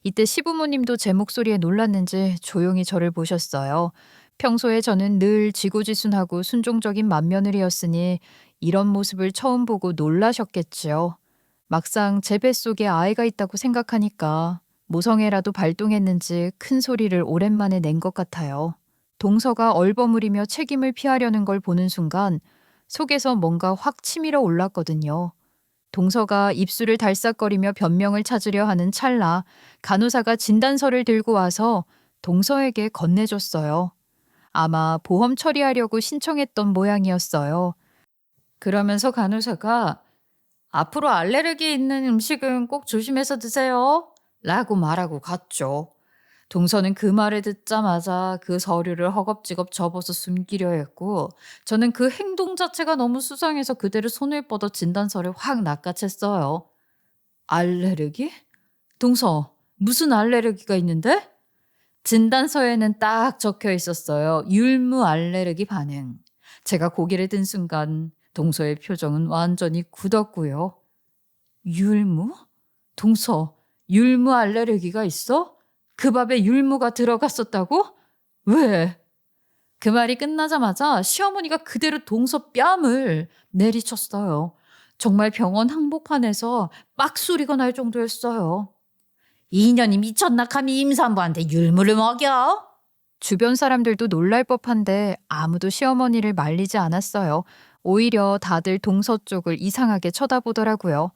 이때 시부모님도 제 목소리에 놀랐는지 조용히 저를 보셨어요. 평소에 저는 늘 지고지순하고 순종적인 맏며느리였으니 이런 모습을 처음 보고 놀라셨겠지요. 막상 제 뱃속에 아이가 있다고 생각하니까 모성애라도 발동했는지 큰 소리를 오랜만에 낸 것 같아요. 동서가 얼버무리며 책임을 피하려는 걸 보는 순간 속에서 뭔가 확 치밀어 올랐거든요. 동서가 입술을 달싹거리며 변명을 찾으려 하는 찰나 간호사가 진단서를 들고 와서 동서에게 건네줬어요. 아마 보험 처리하려고 신청했던 모양이었어요. 그러면서 간호사가 앞으로 알레르기 있는 음식은 꼭 조심해서 드세요. 라고 말하고 갔죠. 동서는 그 말을 듣자마자 그 서류를 허겁지겁 접어서 숨기려 했고 저는 그 행동 자체가 너무 수상해서 그대로 손을 뻗어 진단서를 확 낚아챘어요. 알레르기? 동서, 무슨 알레르기가 있는데? 진단서에는 딱 적혀 있었어요. 율무 알레르기 반응. 제가 고개를 든 순간 동서의 표정은 완전히 굳었고요. 율무? 동서, 율무 알레르기가 있어? 그 밥에 율무가 들어갔었다고? 왜? 그 말이 끝나자마자 시어머니가 그대로 동서 뺨을 내리쳤어요. 정말 병원 한복판에서 빡소리가 날 정도였어요. 이년이 미쳤나 감히 임산부한테 율무를 먹여? 주변 사람들도 놀랄 법한데 아무도 시어머니를 말리지 않았어요. 오히려 다들 동서 쪽을 이상하게 쳐다보더라고요.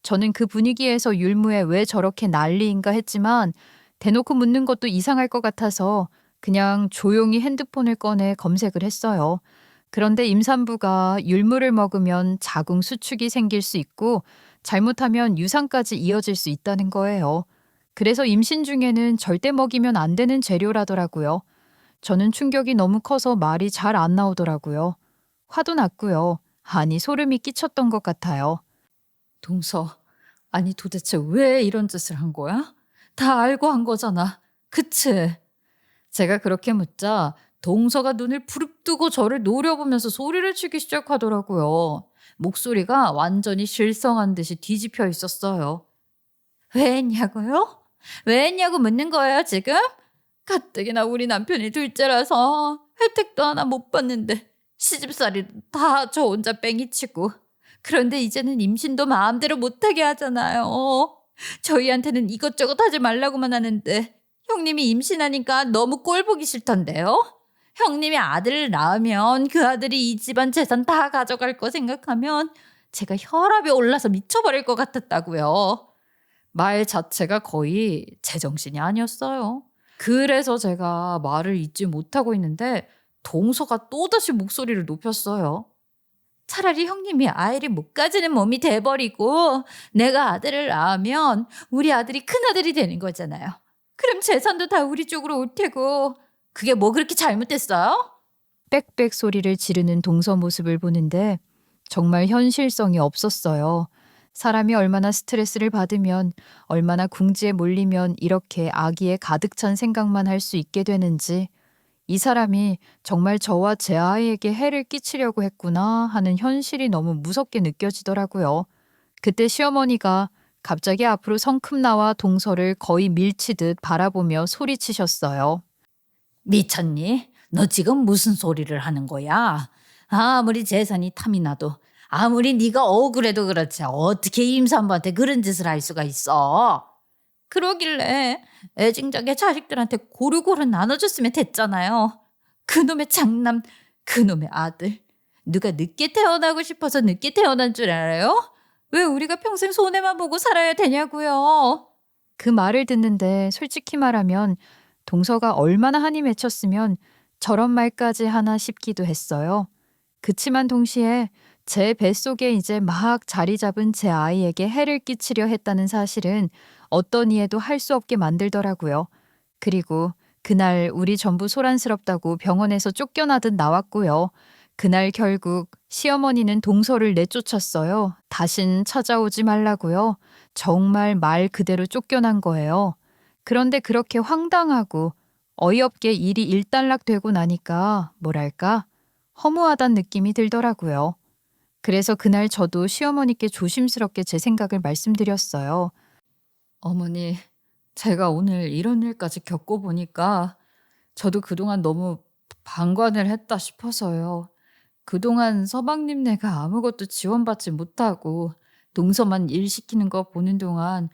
저는 그 분위기에서 율무에 왜 저렇게 난리인가 했지만 대놓고 묻는 것도 이상할 것 같아서 그냥 조용히 핸드폰을 꺼내 검색을 했어요. 그런데 임산부가 율무를 먹으면 자궁 수축이 생길 수 있고 잘못하면 유산까지 이어질 수 있다는 거예요. 그래서 임신 중에는 절대 먹이면 안 되는 재료라더라고요. 저는 충격이 너무 커서 말이 잘 안 나오더라고요. 화도 났고요. 아니 소름이 끼쳤던 것 같아요. 동서, 아니 도대체 왜 이런 짓을 한 거야? 다 알고 한 거잖아. 그치? 제가 그렇게 묻자 동서가 눈을 부릅뜨고 저를 노려보면서 소리를 치기 시작하더라고요. 목소리가 완전히 실성한 듯이 뒤집혀 있었어요. 왜 했냐고요? 왜 했냐고 묻는 거예요 지금? 가뜩이나 우리 남편이 둘째라서 혜택도 하나 못 받는데 시집살이 다 저 혼자 뺑이치고 그런데 이제는 임신도 마음대로 못하게 하잖아요. 저희한테는 이것저것 하지 말라고만 하는데 형님이 임신하니까 너무 꼴 보기 싫던데요. 형님이 아들을 낳으면 그 아들이 이 집안 재산 다 가져갈 거 생각하면 제가 혈압이 올라서 미쳐버릴 것 같았다고요. 말 자체가 거의 제정신이 아니었어요. 그래서 제가 말을 잇지 못하고 있는데 동서가 또다시 목소리를 높였어요. 차라리 형님이 아이를 못 가지는 몸이 돼버리고 내가 아들을 낳으면 우리 아들이 큰아들이 되는 거잖아요. 그럼 재산도 다 우리 쪽으로 올 테고 그게 뭐 그렇게 잘못됐어요? 빽빽 소리를 지르는 동서 모습을 보는데 정말 현실성이 없었어요. 사람이 얼마나 스트레스를 받으면 얼마나 궁지에 몰리면 이렇게 아기에 가득 찬 생각만 할 수 있게 되는지 이 사람이 정말 저와 제 아이에게 해를 끼치려고 했구나 하는 현실이 너무 무섭게 느껴지더라고요. 그때 시어머니가 갑자기 앞으로 성큼 나와 동서를 거의 밀치듯 바라보며 소리치셨어요. 미쳤니? 너 지금 무슨 소리를 하는 거야? 아무리 재산이 탐이 나도 아무리 네가 억울해도 그렇지 어떻게 임산부한테 그런 짓을 할 수가 있어? 그러길래 애증작의 자식들한테 고루고루 나눠줬으면 됐잖아요. 그놈의 장남, 그놈의 아들. 누가 늦게 태어나고 싶어서 늦게 태어난 줄 알아요? 왜 우리가 평생 손해만 보고 살아야 되냐고요? 그 말을 듣는데 솔직히 말하면 동서가 얼마나 한이 맺혔으면 저런 말까지 하나 싶기도 했어요. 그치만 동시에 제 뱃속에 이제 막 자리 잡은 제 아이에게 해를 끼치려 했다는 사실은 어떤 이해도 할 수 없게 만들더라고요. 그리고 그날 우리 전부 소란스럽다고 병원에서 쫓겨나듯 나왔고요. 그날 결국 시어머니는 동서를 내쫓았어요. 다신 찾아오지 말라고요. 정말 말 그대로 쫓겨난 거예요. 그런데 그렇게 황당하고 어이없게 일이 일단락되고 나니까 뭐랄까 허무하단 느낌이 들더라고요. 그래서 그날 저도 시어머니께 조심스럽게 제 생각을 말씀드렸어요. 어머니, 제가 오늘 이런 일까지 겪어보니까 저도 그동안 너무 방관을 했다 싶어서요. 그동안 서방님네가 아무것도 지원받지 못하고 동서만 일 시키는 거 보는 동안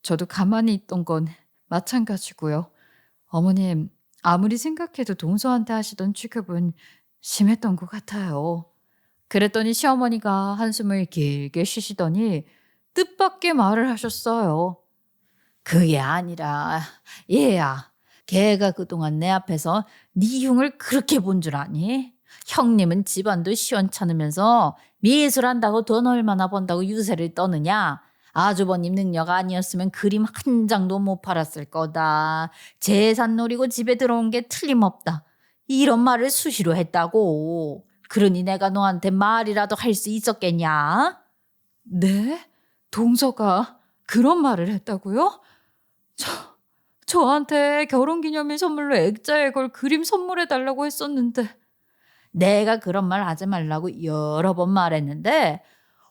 저도 가만히 있던 건 마찬가지고요. 어머님, 아무리 생각해도 동서한테 하시던 취급은 심했던 것 같아요. 그랬더니 시어머니가 한숨을 길게 쉬시더니 뜻밖의 말을 하셨어요. 그게 아니라 얘야, 걔가 그동안 내 앞에서 네 흉을 그렇게 본 줄 아니? 형님은 집안도 시원찮으면서 미술한다고 돈 얼마나 번다고 유세를 떠느냐? 아주버님 능력 아니었으면 그림 한 장도 못 팔았을 거다. 재산 노리고 집에 들어온 게 틀림없다. 이런 말을 수시로 했다고. 그러니 내가 너한테 말이라도 할 수 있었겠냐? 네? 동서가 그런 말을 했다고요? 저한테 결혼기념일 선물로 액자에 걸 그림 선물해 달라고 했었는데. 내가 그런 말 하지 말라고 여러 번 말했는데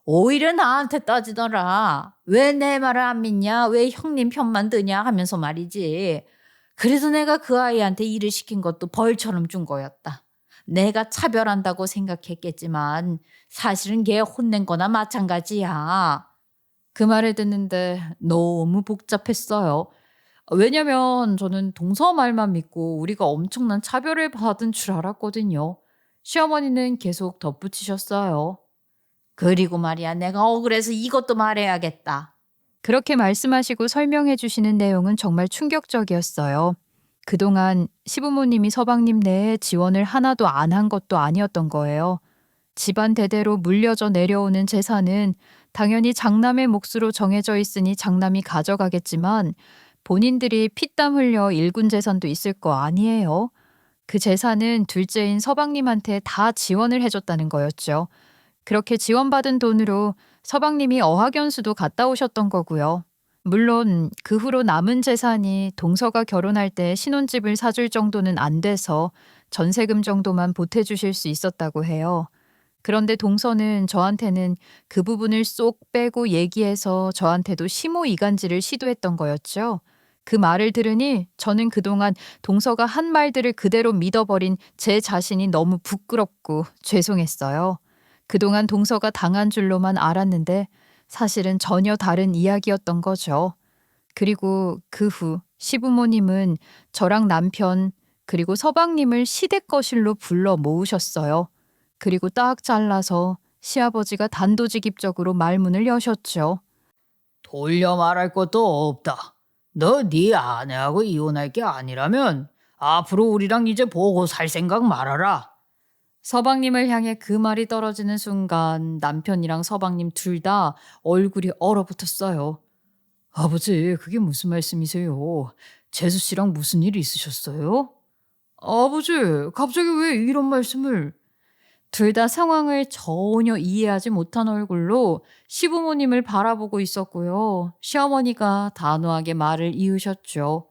오히려 나한테 따지더라. 왜 내 말을 안 믿냐? 왜 형님 편만 드냐? 하면서 말이지. 그래서 내가 그 아이한테 일을 시킨 것도 벌처럼 준 거였다. 내가 차별한다고 생각했겠지만 사실은 걔 혼낸 거나 마찬가지야. 그 말을 듣는데 너무 복잡했어요. 왜냐면 저는 동서 말만 믿고 우리가 엄청난 차별을 받은 줄 알았거든요. 시어머니는 계속 덧붙이셨어요. 그리고 말이야, 내가 억울해서 이것도 말해야겠다. 그렇게 말씀하시고 설명해 주시는 내용은 정말 충격적이었어요. 그동안 시부모님이 서방님 내에 지원을 하나도 안 한 것도 아니었던 거예요. 집안 대대로 물려져 내려오는 재산은 당연히 장남의 몫으로 정해져 있으니 장남이 가져가겠지만 본인들이 피땀 흘려 일군 재산도 있을 거 아니에요. 그 재산은 둘째인 서방님한테 다 지원을 해줬다는 거였죠. 그렇게 지원받은 돈으로 서방님이 어학연수도 갔다 오셨던 거고요. 물론 그 후로 남은 재산이 동서가 결혼할 때 신혼집을 사줄 정도는 안 돼서 전세금 정도만 보태주실 수 있었다고 해요. 그런데 동서는 저한테는 그 부분을 쏙 빼고 얘기해서 저한테도 심호이간질을 시도했던 거였죠. 그 말을 들으니 저는 그동안 동서가 한 말들을 그대로 믿어버린 제 자신이 너무 부끄럽고 죄송했어요. 그동안 동서가 당한 줄로만 알았는데 사실은 전혀 다른 이야기였던 거죠. 그리고 그 후 시부모님은 저랑 남편 그리고 서방님을 시댁거실로 불러 모으셨어요. 그리고 딱 잘라서 시아버지가 단도직입적으로 말문을 여셨죠. 돌려 말할 것도 없다. 너 네 아내하고 이혼할 게 아니라면 앞으로 우리랑 이제 보고 살 생각 말아라. 서방님을 향해 그 말이 떨어지는 순간 남편이랑 서방님 둘 다 얼굴이 얼어붙었어요. 아버지, 그게 무슨 말씀이세요? 재수 씨랑 무슨 일 있으셨어요? 아버지, 갑자기 왜 이런 말씀을? 둘 다 상황을 전혀 이해하지 못한 얼굴로 시부모님을 바라보고 있었고요. 시어머니가 단호하게 말을 이으셨죠.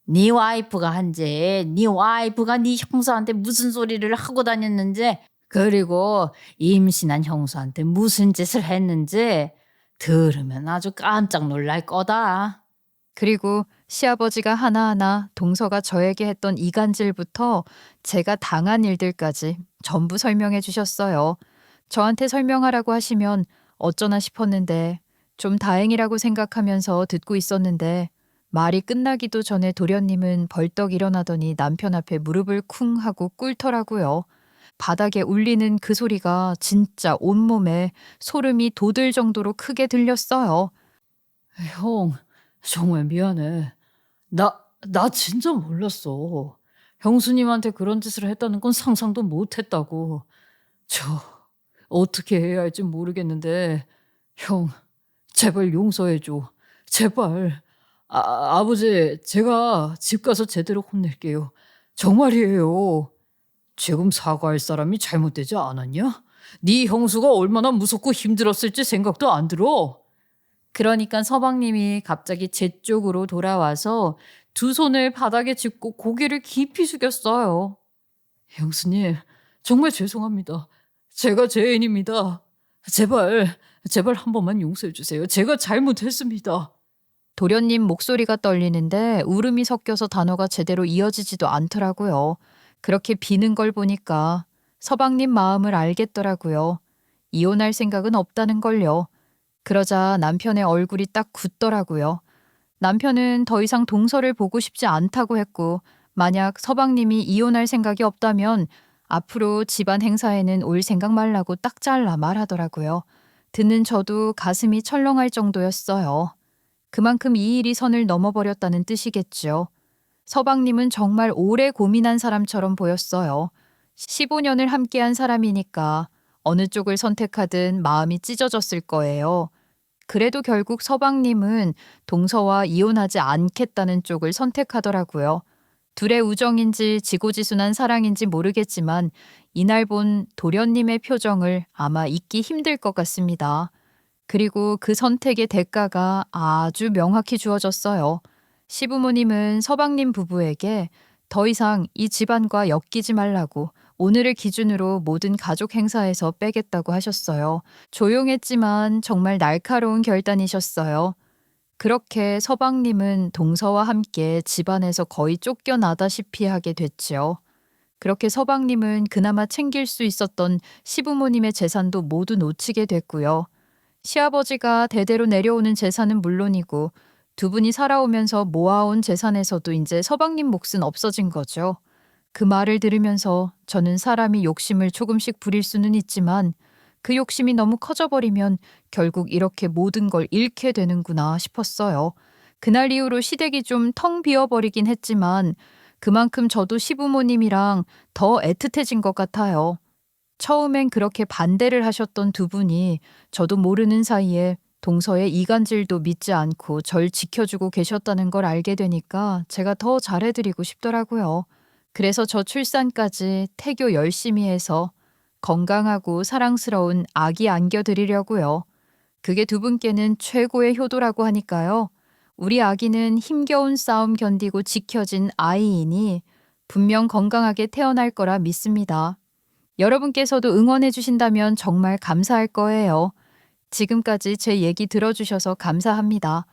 네 와이프가 한지, 네 와이프가 네 형수한테 무슨 소리를 하고 다녔는지, 그리고 임신한 형수한테 무슨 짓을 했는지 들으면 아주 깜짝 놀랄 거다. 그리고 시아버지가 하나하나 동서가 저에게 했던 이간질부터 제가 당한 일들까지 전부 설명해 주셨어요. 저한테 설명하라고 하시면 어쩌나 싶었는데 좀 다행이라고 생각하면서 듣고 있었는데 말이 끝나기도 전에 도련님은 벌떡 일어나더니 남편 앞에 무릎을 쿵 하고 꿇더라고요. 바닥에 울리는 그 소리가 진짜 온몸에 소름이 돋을 정도로 크게 들렸어요. 형, 정말 미안해. 나 진짜 몰랐어. 형수님한테 그런 짓을 했다는 건 상상도 못 했다고. 저, 어떻게 해야 할지 모르겠는데, 형, 제발 용서해줘. 제발. 아버지, 제가 집 가서 제대로 혼낼게요. 정말이에요. 지금 사과할 사람이 잘못되지 않았냐? 네 형수가 얼마나 무섭고 힘들었을지 생각도 안 들어. 그러니까 서방님이 갑자기 제 쪽으로 돌아와서 두 손을 바닥에 짚고 고개를 깊이 숙였어요. 형수님, 정말 죄송합니다. 제가 죄인입니다. 제발 한 번만 용서해 주세요. 제가 잘못했습니다. 도련님 목소리가 떨리는데 울음이 섞여서 단어가 제대로 이어지지도 않더라고요. 그렇게 비는 걸 보니까 서방님 마음을 알겠더라고요. 이혼할 생각은 없다는 걸요. 그러자 남편의 얼굴이 딱 굳더라고요. 남편은 더 이상 동서를 보고 싶지 않다고 했고, 만약 서방님이 이혼할 생각이 없다면 앞으로 집안 행사에는 올 생각 말라고 딱 잘라 말하더라고요. 듣는 저도 가슴이 철렁할 정도였어요. 그만큼 이 일이 선을 넘어버렸다는 뜻이겠죠. 서방님은 정말 오래 고민한 사람처럼 보였어요. 15년을 함께한 사람이니까 어느 쪽을 선택하든 마음이 찢어졌을 거예요. 그래도 결국 서방님은 동서와 이혼하지 않겠다는 쪽을 선택하더라고요. 둘의 우정인지 지고지순한 사랑인지 모르겠지만 이날 본 도련님의 표정을 아마 잊기 힘들 것 같습니다. 그리고 그 선택의 대가가 아주 명확히 주어졌어요. 시부모님은 서방님 부부에게 더 이상 이 집안과 엮이지 말라고 오늘을 기준으로 모든 가족 행사에서 빼겠다고 하셨어요. 조용했지만 정말 날카로운 결단이셨어요. 그렇게 서방님은 동서와 함께 집안에서 거의 쫓겨나다시피 하게 됐지요. 그렇게 서방님은 그나마 챙길 수 있었던 시부모님의 재산도 모두 놓치게 됐고요. 시아버지가 대대로 내려오는 재산은 물론이고 두 분이 살아오면서 모아온 재산에서도 이제 서방님 몫은 없어진 거죠. 그 말을 들으면서 저는 사람이 욕심을 조금씩 부릴 수는 있지만 그 욕심이 너무 커져버리면 결국 이렇게 모든 걸 잃게 되는구나 싶었어요. 그날 이후로 시댁이 좀 텅 비어버리긴 했지만 그만큼 저도 시부모님이랑 더 애틋해진 것 같아요. 처음엔 그렇게 반대를 하셨던 두 분이 저도 모르는 사이에 동서의 이간질도 믿지 않고 절 지켜주고 계셨다는 걸 알게 되니까 제가 더 잘해드리고 싶더라고요. 그래서 저 출산까지 태교 열심히 해서 건강하고 사랑스러운 아기 안겨드리려고요. 그게 두 분께는 최고의 효도라고 하니까요. 우리 아기는 힘겨운 싸움 견디고 지켜진 아이이니 분명 건강하게 태어날 거라 믿습니다. 여러분께서도 응원해 주신다면 정말 감사할 거예요. 지금까지 제 얘기 들어주셔서 감사합니다.